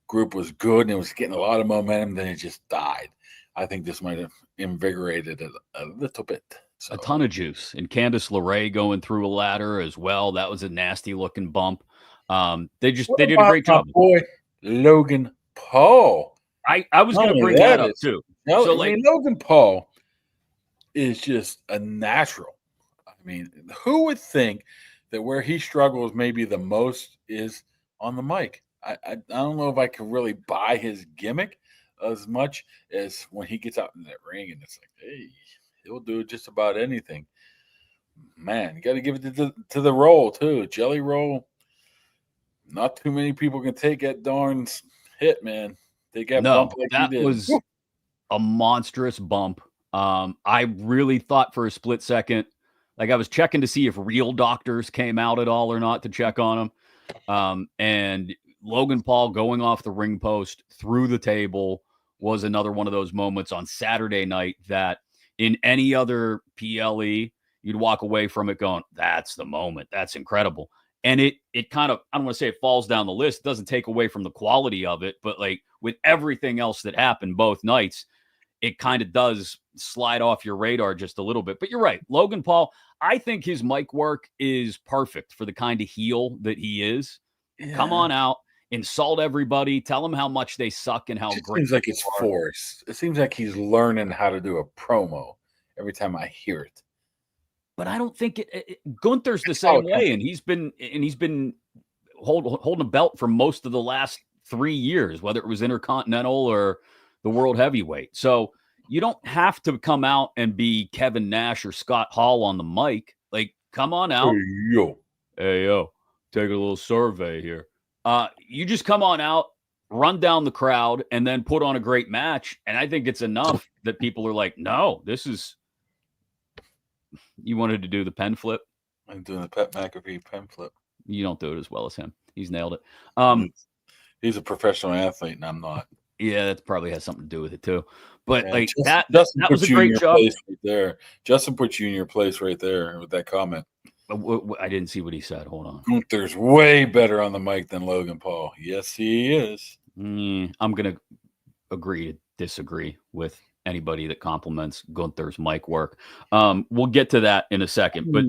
group was good and it was getting a lot of momentum. Then it just died. I think this might have invigorated it a little bit. So. A ton of juice. And Candice LeRae going through a ladder as well. That was a nasty looking bump. They did a great job. Boy, Logan Paul. I was going to bring that up too. So Logan Paul is just a natural. I mean, who would think that where he struggles maybe the most is on the mic? I don't know if I can really buy his gimmick as much as when he gets out in that ring and it's like, hey, he'll do just about anything. Man, you got to give it to the roll too. Jelly roll. Not too many people can take that darn hit, man. They got bumped like that he did. Was a monstrous bump. I really thought for a split second, like I was checking to see if real doctors came out at all or not to check on him. And Logan Paul going off the ring post through the table was another one of those moments on Saturday night that in any other PLE, you'd walk away from it going, that's the moment. That's incredible. And it kind of, I don't want to say it falls down the list. It doesn't take away from the quality of it, but like with everything else that happened both nights, it kind of does slide off your radar just a little bit. But you're right. Logan Paul, I think his mic work is perfect for the kind of heel that he is. Yeah. Come on out, insult everybody, tell them how much they suck and how great. It seems like it's forced. It seems like he's learning how to do a promo every time I hear it. But I don't think Gunther's the same way, and he's been holding a belt for most of the last 3 years, whether it was Intercontinental or the World Heavyweight. So you don't have to come out and be Kevin Nash or Scott Hall on the mic. Like, come on out. Hey, yo, take a little survey here. You just come on out, run down the crowd, and then put on a great match. And I think it's enough that people are like, no, this is. You wanted to do the pen flip? I'm doing the Pat McAfee pen flip. You don't do it as well as him. He's nailed it. He's a professional athlete, and I'm not. Yeah, that probably has something to do with it too. But like Justin that was a great job. Place right there. Justin put you in your place right there with that comment. I didn't see what he said. Hold on. Gunther's way better on the mic than Logan Paul. Yes, he is. I'm gonna agree to disagree with anybody that compliments Gunther's mic work. We'll get to that in a second, but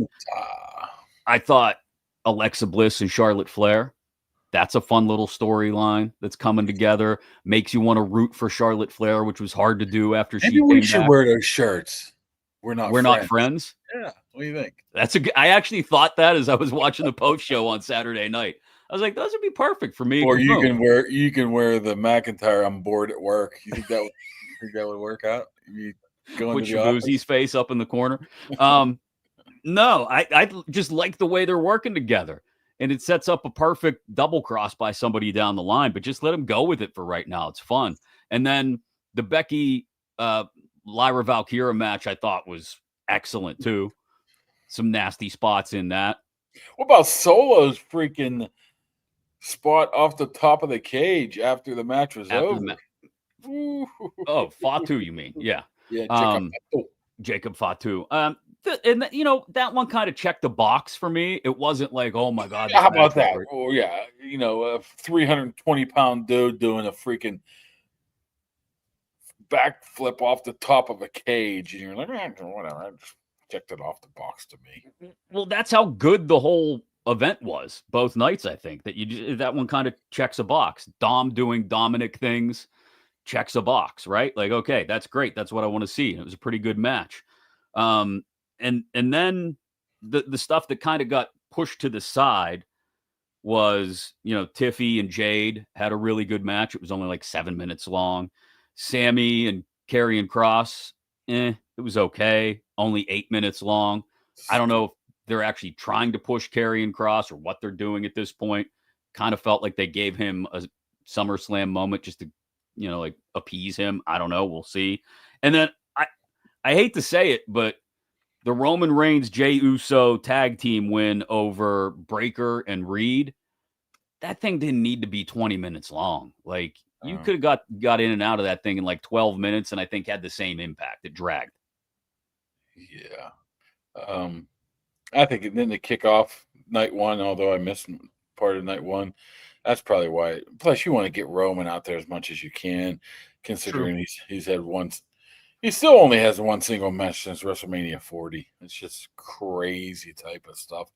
I thought Alexa Bliss and Charlotte Flair, that's a fun little storyline that's coming together. Makes you want to root for Charlotte Flair, which was hard to do after Maybe we should wear those shirts. We're not friends. Yeah. What do you think? I actually thought that as I was watching the post show on Saturday night. I was like, those would be perfect for me. Or you can wear the McIntyre I'm bored at work. You think that would work out? You go put Shabuzi's face up in the corner. No, I just like the way they're working together. And it sets up a perfect double cross by somebody down the line, but just let them go with it for right now. It's fun. And then the Becky Lyra Valkyria match I thought was excellent too. Some nasty spots in that. What about Solo's freaking spot off the top of the cage after the match was over? Fatu, you mean? Yeah. Yeah, Jacob Fatu. That one kind of checked the box for me. It wasn't like, oh my God. How about that? Oh yeah. A 320-pound dude doing a freaking backflip off the top of a cage. And you're like, whatever. I just checked it off the box to me. Well, that's how good the whole event was both nights. I think that one kind of checks a box. Dom doing Dominic things checks a box, right? Like, okay, that's great. That's what I want to see. And it was a pretty good match. And then the stuff that kind of got pushed to the side was, Tiffy and Jade had a really good match. It was only like 7 minutes long. Sammy and Karrion Kross, it was okay. Only 8 minutes long. I don't know if they're actually trying to push Karrion Kross or what they're doing at this point. Kind of felt like they gave him a SummerSlam moment just to, like appease him. I don't know. We'll see. And then I hate to say it, but the Roman Reigns Jey Uso tag team win over Breakker and Reed, that thing didn't need to be 20 minutes long. Like, you could have got in and out of that thing in like 12 minutes, and I think had the same impact. It dragged. Yeah. I think then the kickoff night one, although I missed part of night one, that's probably why. Plus, you want to get Roman out there as much as you can, considering he's had one. He still only has one single match since WrestleMania 40. It's just crazy type of stuff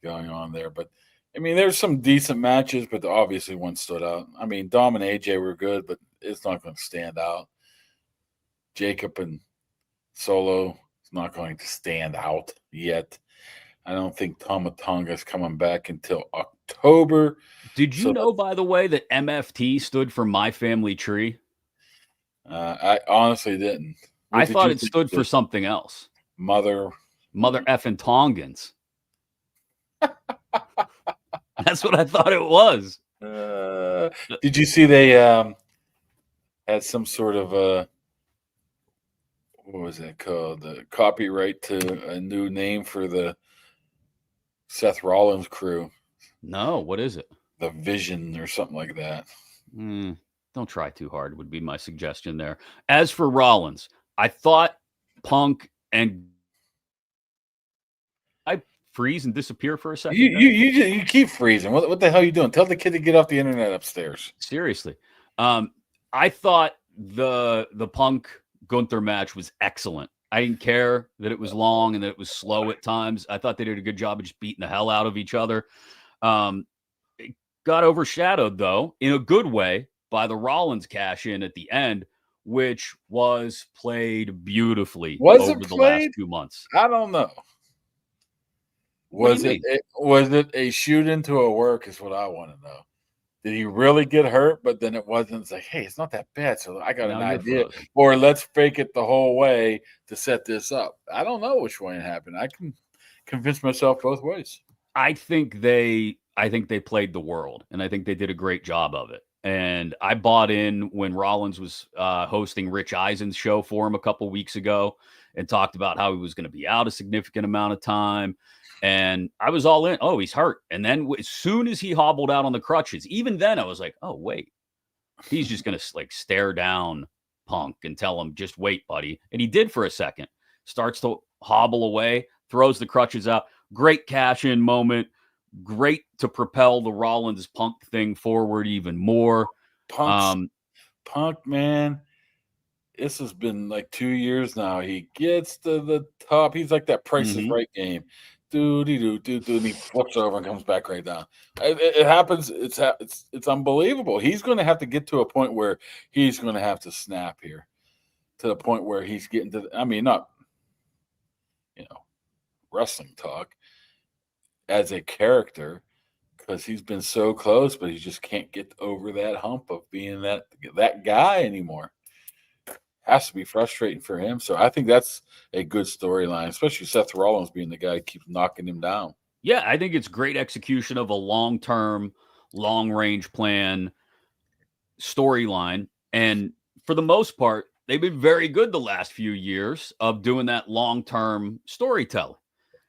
going on there. But, I mean, there's some decent matches, but obviously one stood out. I mean, Dom and AJ were good, but it's not going to stand out. Jacob and Solo is not going to stand out yet. I don't think Tama Tonga is coming back until October. Did you know, by the way, that MFT stood for My Family Tree? I honestly didn't. I thought it stood for something else. Mother effing Tongans. That's what I thought it was. Did you see they had some sort of what was that called? The copyright to a new name for the Seth Rollins crew. No, what is it? The Vision or something like that. Don't try too hard would be my suggestion there. As for Rollins, I thought Punk and I freeze and disappear for a second. You keep freezing. What the hell are you doing? Tell the kid to get off the internet upstairs. Seriously. I thought the Punk Gunther match was excellent. I didn't care that it was long and that it was slow at times. I thought they did a good job of just beating the hell out of each other. It got overshadowed, though, in a good way, by the Rollins cash in at the end, which was played beautifully over the last 2 months. I don't know. Was it a shoot into a work is what I want to know. Did he really get hurt? But then it wasn't. It's like, hey, it's not that bad. So I got an idea. Or let's fake it the whole way to set this up. I don't know which way it happened. I can convince myself both ways. I think they played the world, and I think they did a great job of it. And I bought in when Rollins was hosting Rich Eisen's show for him a couple weeks ago and talked about how he was going to be out a significant amount of time. And I was all in. Oh, he's hurt. And then as soon as he hobbled out on the crutches, even then I was like, oh, wait, he's just going to like stare down Punk and tell him, just wait, buddy. And he did for a second. Starts to hobble away, throws the crutches out. Great cash-in moment. Great to propel the Rollins Punk thing forward even more. Punk, man, this has been like 2 years now. He gets to the top. He's like that Price is Right game. And he flips over and comes back right down. It happens. It's unbelievable. He's going to have to get to a point where he's going to have to snap here, to the point where he's getting to. I mean, not wrestling talk as a character, because he's been so close, but he just can't get over that hump of being that guy anymore. Has to be frustrating for him. So I think that's a good storyline, especially Seth Rollins being the guy who keeps knocking him down. Yeah, I think it's great execution of a long-term, long-range plan storyline. And for the most part, they've been very good the last few years of doing that long-term storytelling.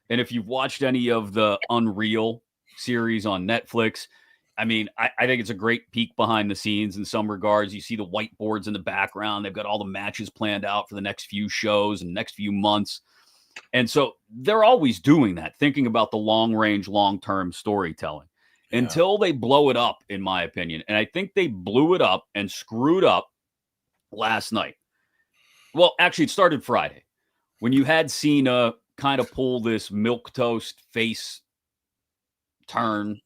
And if you've watched any of the Unreal series on Netflix, I mean, I think it's a great peek behind the scenes in some regards. You see the whiteboards in the background. They've got all the matches planned out for the next few shows and next few months. And so they're always doing that, thinking about the long-range, long-term storytelling until they blow it up, in my opinion. And I think they blew it up and screwed up last night. Well, actually, it started Friday when you had Cena kind of pull this milquetoast face turn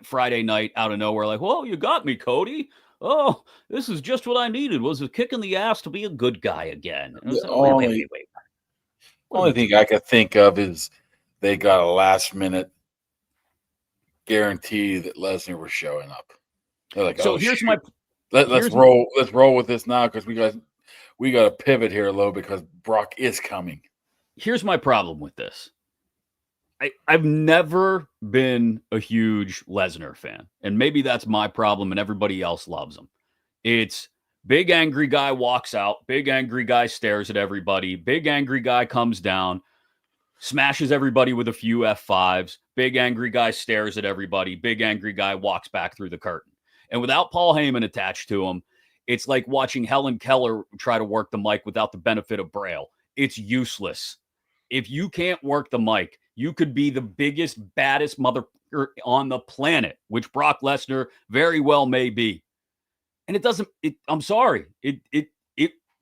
Friday night out of nowhere, like, whoa, you got me, Cody. Oh, this is just what I needed, was a kick in the ass to be a good guy again. And I was like, wait. Only thing I could think of is they got a last minute guarantee that Lesnar was showing up. They're like, so here's my let's roll with this now, because we got to pivot here a little because Brock is coming. Here's my problem with this. I've never been a huge Lesnar fan, and maybe that's my problem, and everybody else loves him. It's big angry guy walks out, big angry guy stares at everybody, big angry guy comes down, smashes everybody with a few F5s, big angry guy stares at everybody, big angry guy walks back through the curtain. And without Paul Heyman attached to him, it's like watching Helen Keller try to work the mic without the benefit of Braille. It's useless. If you can't work the mic, you could be the biggest, baddest mother on the planet, which Brock Lesnar very well may be. And it doesn't, I'm sorry. I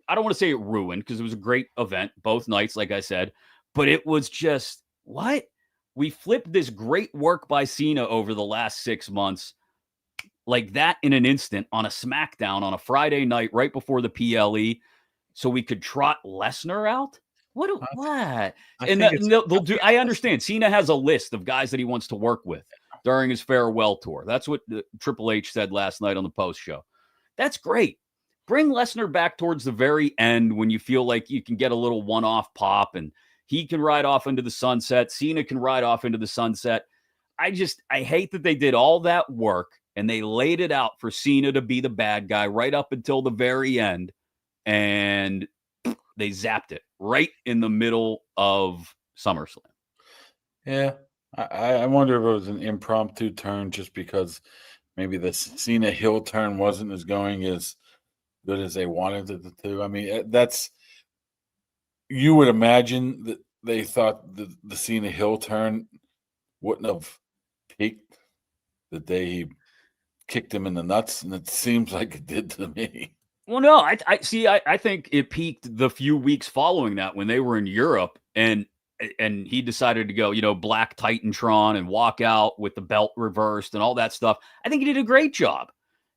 don't want to say it ruined, because it was a great event both nights, like I said, but it was just, what? We flipped this great work by Cena over the last 6 months like that in an instant on a SmackDown on a Friday night right before the PLE, so we could trot Lesnar out? What? And they'll do. I understand. Cena has a list of guys that he wants to work with during his farewell tour. That's what Triple H said last night on the post show. That's great. Bring Lesnar back towards the very end when you feel like you can get a little one-off pop, and he can ride off into the sunset. Cena can ride off into the sunset. I hate that they did all that work and they laid it out for Cena to be the bad guy right up until the very end, and they zapped it right in the middle of SummerSlam. Yeah, I wonder if it was an impromptu turn just because maybe the Cena heel turn wasn't as going as good as they wanted it to. I mean, you would imagine that they thought the Cena heel turn wouldn't have peaked the day he kicked him in the nuts, and it seems like it did to me. Well, no, I think it peaked the few weeks following that when they were in Europe, and he decided to go, Black Titantron and walk out with the belt reversed and all that stuff. I think he did a great job.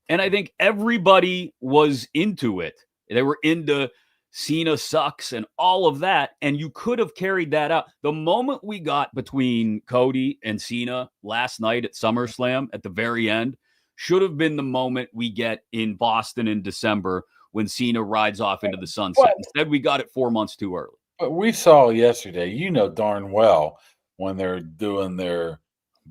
And I think everybody was into it. They were into Cena sucks and all of that. And you could have carried that out. The moment we got between Cody and Cena last night at SummerSlam at the very end should have been the moment we get in Boston in December when Cena rides off into the sunset. Instead, we got it 4 months too early. But we saw yesterday, darn well, when they're doing their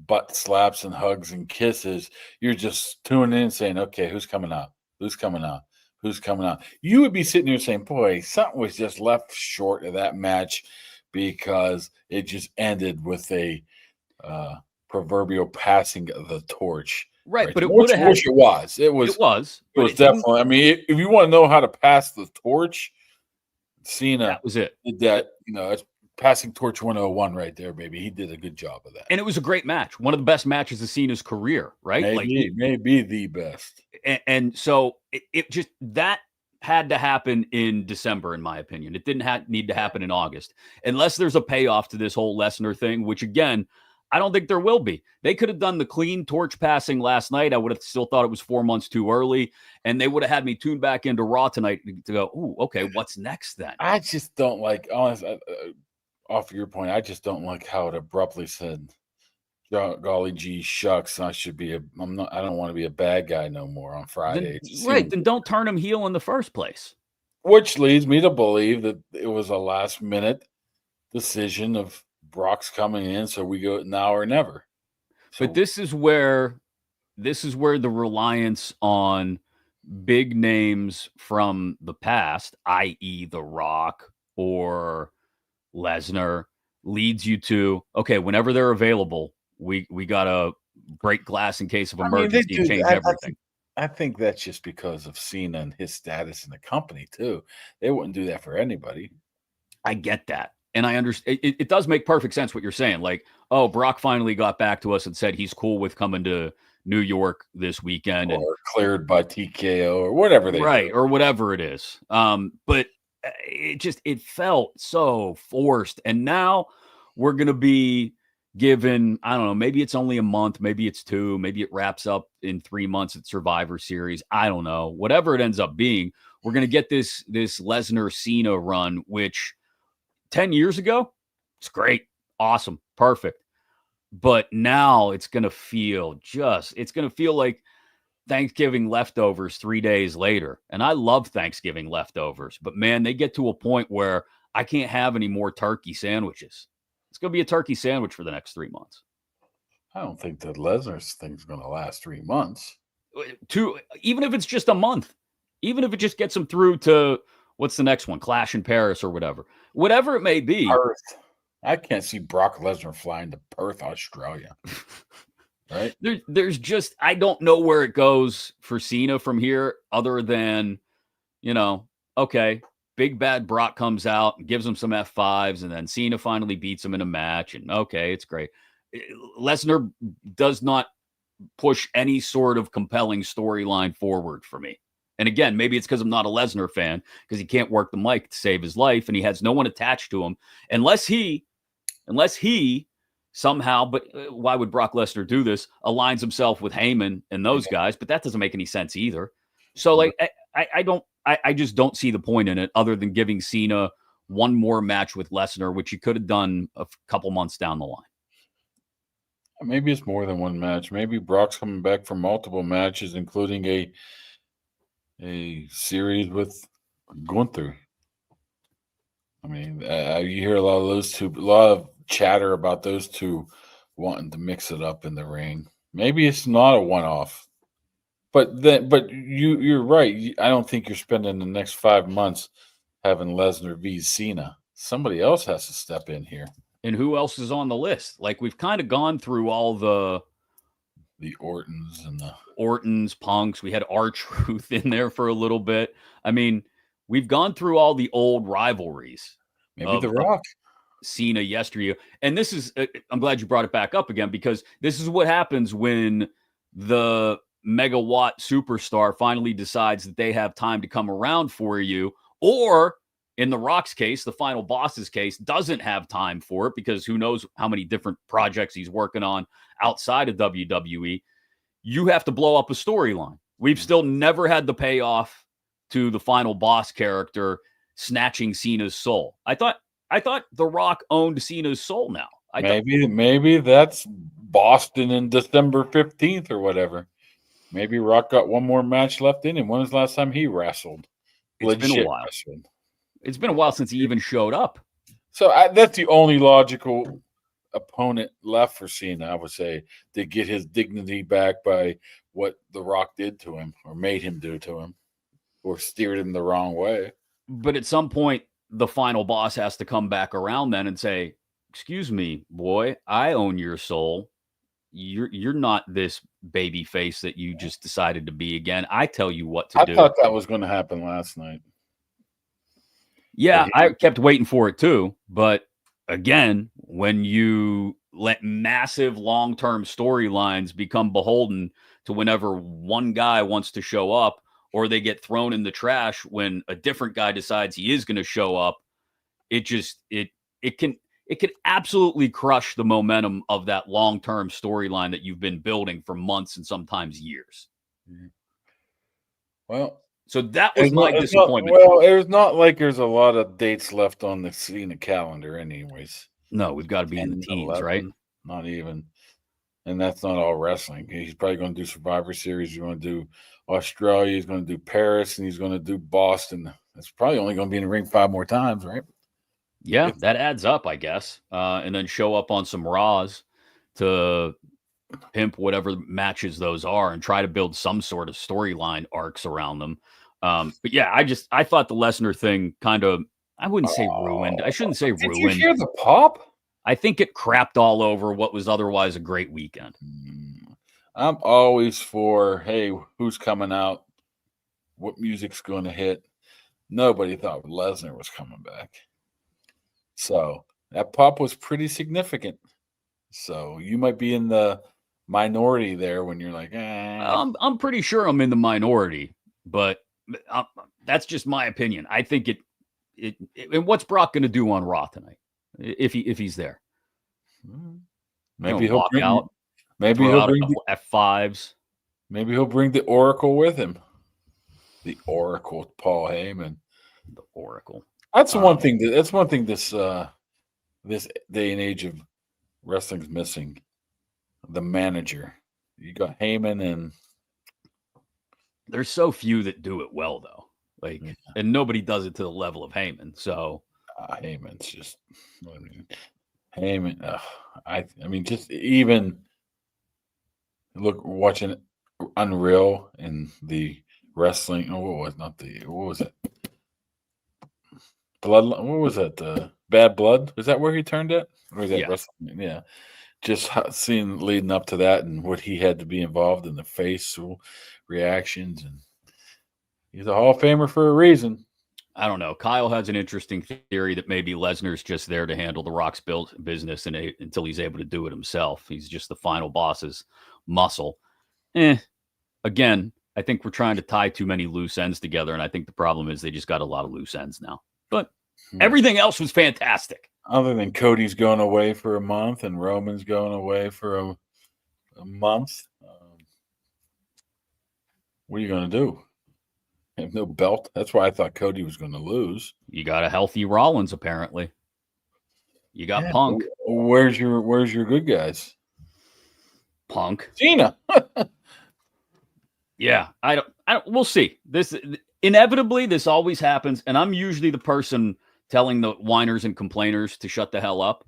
butt slaps and hugs and kisses, you're just tuning in saying, okay, who's coming out? Who's coming out? Who's coming out? You would be sitting here saying, boy, something was just left short of that match because it just ended with a proverbial passing of the torch. Right, but it would have had. It was. It was definitely. I mean, if you want to know how to pass the torch, Cena. That was it. Did that? It's passing torch 101 right there, baby. He did a good job of that, and it was a great match. One of the best matches of Cena's career, right? Maybe the best. And so it just that had to happen in December, in my opinion. It didn't need to happen in August, unless there's a payoff to this whole Lesnar thing, which again, I don't think there will be. They could have done the clean torch passing last night. I would have still thought it was 4 months too early. And they would have had me tune back into Raw tonight to go, ooh, okay, what's next then? I just don't like, honestly, off your point, I just don't like how it abruptly said, golly gee shucks, I don't want to be a bad guy no more on Friday. Then don't turn him heel in the first place. Which leads me to believe that it was a last minute decision of Brock's coming in, so we go now or never. But this is where the reliance on big names from the past, i.e. The Rock or Lesnar, leads you to, okay, whenever they're available, we got to break glass in case of emergency and change everything. I think that's just because of Cena and his status in the company, too. They wouldn't do that for anybody. I get that. And I understand it does make perfect sense what you're saying. Like, oh, Brock finally got back to us and said he's cool with coming to New York this weekend, or cleared by TKO or whatever they do. Or whatever it is. But it felt so forced. And now we're gonna be given, I don't know, maybe it's only a month, maybe it's 2, maybe it wraps up in 3 months at Survivor Series. I don't know. Whatever it ends up being, we're gonna get this Lesnar Cena run, which 10 years ago, it's great, awesome, perfect. But now it's going to feel like Thanksgiving leftovers 3 days later. And I love Thanksgiving leftovers, but man, they get to a point where I can't have any more turkey sandwiches. It's going to be a turkey sandwich for the next 3 months. I don't think that Lesnar's thing's going to last 3 months. Even if it's just a month, even if it just gets him through to what's the next one, Clash in Paris or whatever it may be. Perth. I can't see Brock Lesnar flying to Perth, Australia. Right? There's just, I don't know where it goes for Cena from here, other than, okay, big bad Brock comes out and gives him some F5s, and then Cena finally beats him in a match, and okay, it's great. Lesnar does not push any sort of compelling storyline forward for me. And again, maybe it's because I'm not a Lesnar fan, because he can't work the mic to save his life, and he has no one attached to him unless he somehow, but why would Brock Lesnar do this, aligns himself with Heyman and those guys, but that doesn't make any sense either. So like, I just don't see the point in it, other than giving Cena one more match with Lesnar, which he could have done a couple months down the line. Maybe it's more than one match. Maybe Brock's coming back for multiple matches, including a series with Gunther. I mean, you hear a lot of chatter about those two wanting to mix it up in the ring. Maybe it's not a one-off, but you're right. I don't think you're spending the next 5 months having Lesnar v Cena. Somebody else has to step in here. And who else is on the list? Like, we've kind of gone through all the Ortons and the Ortons, Punks. We had R-Truth in there for a little bit. I mean, we've gone through all the old rivalries. Maybe The Rock. Cena yesteryear. And this is, I'm glad you brought it back up again, because this is what happens when the megawatt superstar finally decides that they have time to come around for you, or in The Rock's case, the final boss's case, doesn't have time for it, because who knows how many different projects he's working on outside of WWE. You have to blow up a storyline. We've still never had the payoff to the final boss character snatching Cena's soul. I thought The Rock owned Cena's soul now. Maybe that's Boston in December 15th or whatever. Maybe Rock got one more match left in him. When was the last time he wrestled? It's been a while. It's been a while since he even showed up. So that's the only logical opponent left for Cena, I would say, to get his dignity back by what The Rock did to him, or made him do to him, or steered him the wrong way. But at some point, the final boss has to come back around then and say, excuse me, boy, I own your soul. You're not this baby face that you just decided to be again. I tell you what to do. I thought that was going to happen last night. Yeah, I kept waiting for it too. But again, when you let massive long-term storylines become beholden to whenever one guy wants to show up, or they get thrown in the trash when a different guy decides he is going to show up, it can absolutely crush the momentum of that long-term storyline that you've been building for months and sometimes years. Well, so that was my disappointment. It's not like there's a lot of dates left on the Cena calendar anyways. No, we've got to be in the teens, 11, right? Not even. And that's not all wrestling. He's probably going to do Survivor Series. He's going to do Australia. He's going to do Paris, and he's going to do Boston. That's probably only going to be in the ring 5 more times, right? Yeah, that adds up, I guess. And then show up on some Raws to pimp whatever matches those are and try to build some sort of storyline arcs around them. But yeah, I thought the Lesnar thing kind of, I wouldn't say ruined. I shouldn't say ruined. Did you hear the pop? I think it crapped all over what was otherwise a great weekend. I'm always for, hey, who's coming out? What music's going to hit? Nobody thought Lesnar was coming back. So that pop was pretty significant. So you might be in the minority there when you're like, I'm pretty sure I'm in the minority, but that's just my opinion. I think and what's Brock going to do on Raw tonight if he's there? Maybe he'll bring out. Maybe he'll bring F5s. Maybe he'll bring the Oracle with him. The Oracle, Paul Heyman. The Oracle. That's one thing. That's one thing. This day and age of wrestling's missing. The manager. You got Heyman, and there's so few that do it well, though. And nobody does it to the level of Heyman. So Heyman's just. I mean, Heyman. I mean, just even watching Unreal and the wrestling. Oh, what was it? Blood. What was that? Bad Blood. Was that where he turned at? Or was that Yeah. wrestling? Yeah. Just seeing leading up to that and what he had to be involved in, the facial reactions, and he's a Hall of Famer for a reason. I don't know. Kyle has an interesting theory that maybe Lesnar's just there to handle the Rock's business until he's able to do it himself. He's just the final boss's muscle. Again, I think we're trying to tie too many loose ends together, and I think the problem is they just got a lot of loose ends now. But everything else was fantastic. Other than Cody's going away for a month and Roman's going away for a month, what are you going to do? Have no belt. That's why I thought Cody was going to lose. You got a healthy Rollins, apparently. You got Punk. Where's your good guys? Punk. Cena. Yeah, I don't. We'll see. This inevitably, this always happens, and I'm usually the person telling the whiners and complainers to shut the hell up.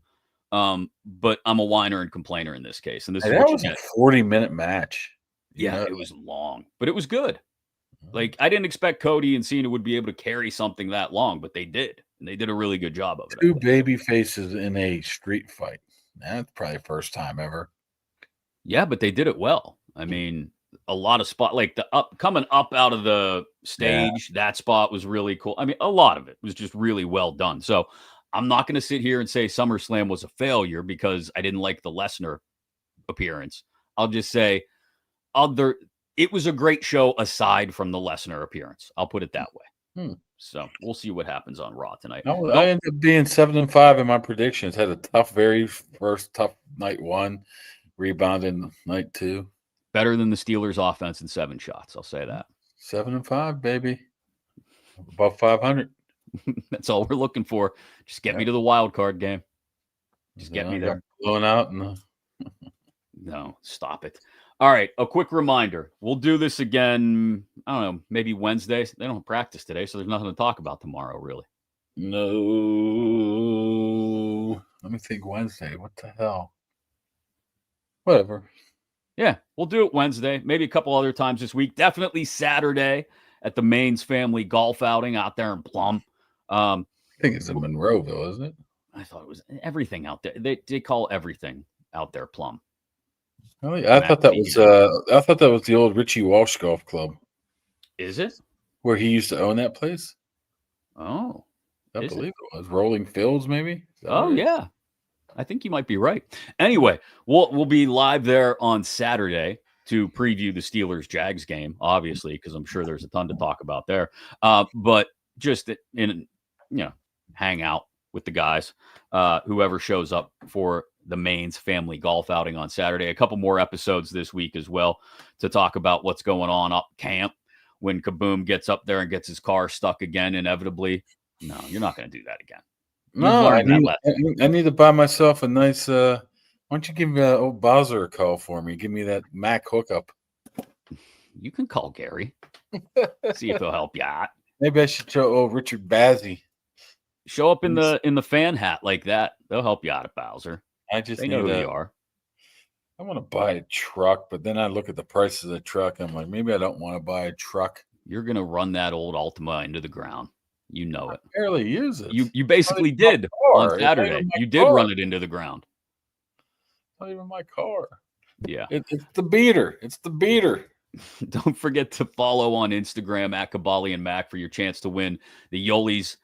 But I'm a whiner and complainer in this case, and this is that was a 40-minute match. Yeah, it was long, but it was good. Like, I didn't expect Cody and Cena would be able to carry something that long, but they did. And they did a really good job of it. Two baby faces in a street fight. That's probably the first time ever. Yeah, but they did it well. I mean, a lot of spot, like coming up out of the stage, that spot was really cool. I mean, a lot of it was just really well done. So I'm not going to sit here and say SummerSlam was a failure because I didn't like the Lesnar appearance. I'll just say it was a great show aside from the Lesnar appearance. I'll put it that way. So we'll see what happens on Raw tonight. I ended up being 7-5 in my predictions. Had a very tough night one, rebounded night two. Better than the Steelers' offense in 7 shots. I'll say that. 7-5, baby. Above 500. That's all we're looking for. Just get me to the wild card game. Just get me there. Blown out. No, stop it. All right, a quick reminder. We'll do this again, I don't know, maybe Wednesday. They don't practice today, so there's nothing to talk about tomorrow, really. No. Let me think. Wednesday. What the hell? Whatever. Yeah, we'll do it Wednesday. Maybe a couple other times this week. Definitely Saturday at the Maines family golf outing out there in Plum. I think it's in Monroeville, isn't it? I thought it was everything out there. They call everything out there Plum. Really? I thought that was the old Richie Walsh Golf Club. Is it? Where he used to own that place? Oh. I believe it was. Rolling Fields, maybe? Oh, yeah. I think you might be right. Anyway, we'll be live there on Saturday to preview the Steelers-Jags game, obviously, because I'm sure there's a ton to talk about there. But just hang out with the guys, whoever shows up for the Maines family golf outing on Saturday. A couple more episodes this week as well to talk about what's going on up camp when Kaboom gets up there and gets his car stuck again, inevitably. No, you're not going to do that again. No, I need to buy myself a nice. Why don't you give old Bowser a call for me? Give me that Mac hookup. You can call Gary. See if he'll help you out. Maybe I should show old Richard Bazzi. Show up in the fan hat like that. They'll help you out at Bowser. They know who you are. I want to buy a truck, but then I look at the price of the truck. I'm like, maybe I don't want to buy a truck. You're gonna run that old Altima into the ground. You know it. I barely use it. You basically did on Saturday. You did run it into the ground. Not even my car. Yeah. It's the beater. It's the beater. Don't forget to follow on Instagram at Kaboly+Mack for your chance to win the Yoli's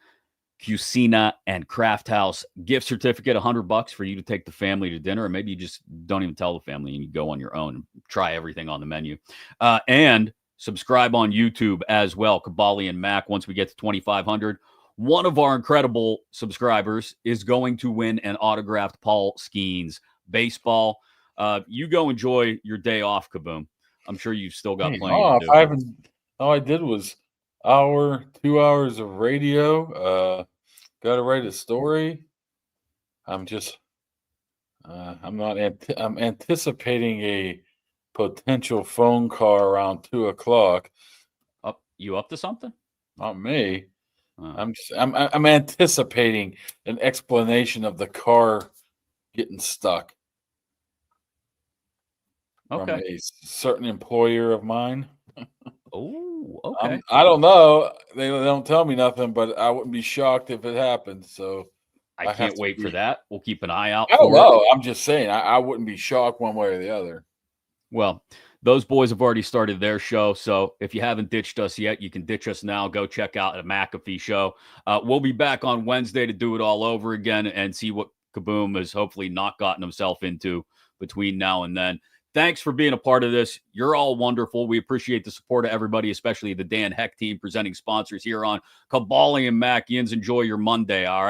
Cucina and Craft House gift certificate, $100 for you to take the family to dinner, or maybe you just don't even tell the family and you go on your own and try everything on the menu. And subscribe on YouTube as well, Kaboly+Mack. Once we get to 2,500, one of our incredible subscribers is going to win an autographed Paul Skeens baseball. You go enjoy your day off, Kaboom. I'm sure you've still got plenty to do. All I did was 2 hours of radio. Got to write a story. I'm anticipating a potential phone call around 2:00. You up to something? Not me. I'm anticipating an explanation of the car getting stuck from Okay. a certain employer of mine. Oh, okay. I don't know. They don't tell me nothing, but I wouldn't be shocked if it happened. So I have can't to wait for be- that. We'll keep an eye out I don't for it. know. I'm just saying. I wouldn't be shocked one way or the other. Well, those boys have already started their show. So if you haven't ditched us yet, you can ditch us now. Go check out a McAfee show. We'll be back on Wednesday to do it all over again and see what Kaboom has hopefully not gotten himself into between now and then. Thanks for being a part of this. You're all wonderful. We appreciate the support of everybody, especially the Dan Heck team presenting sponsors here on Kaboly+Mack. Yins, enjoy your Monday, all right?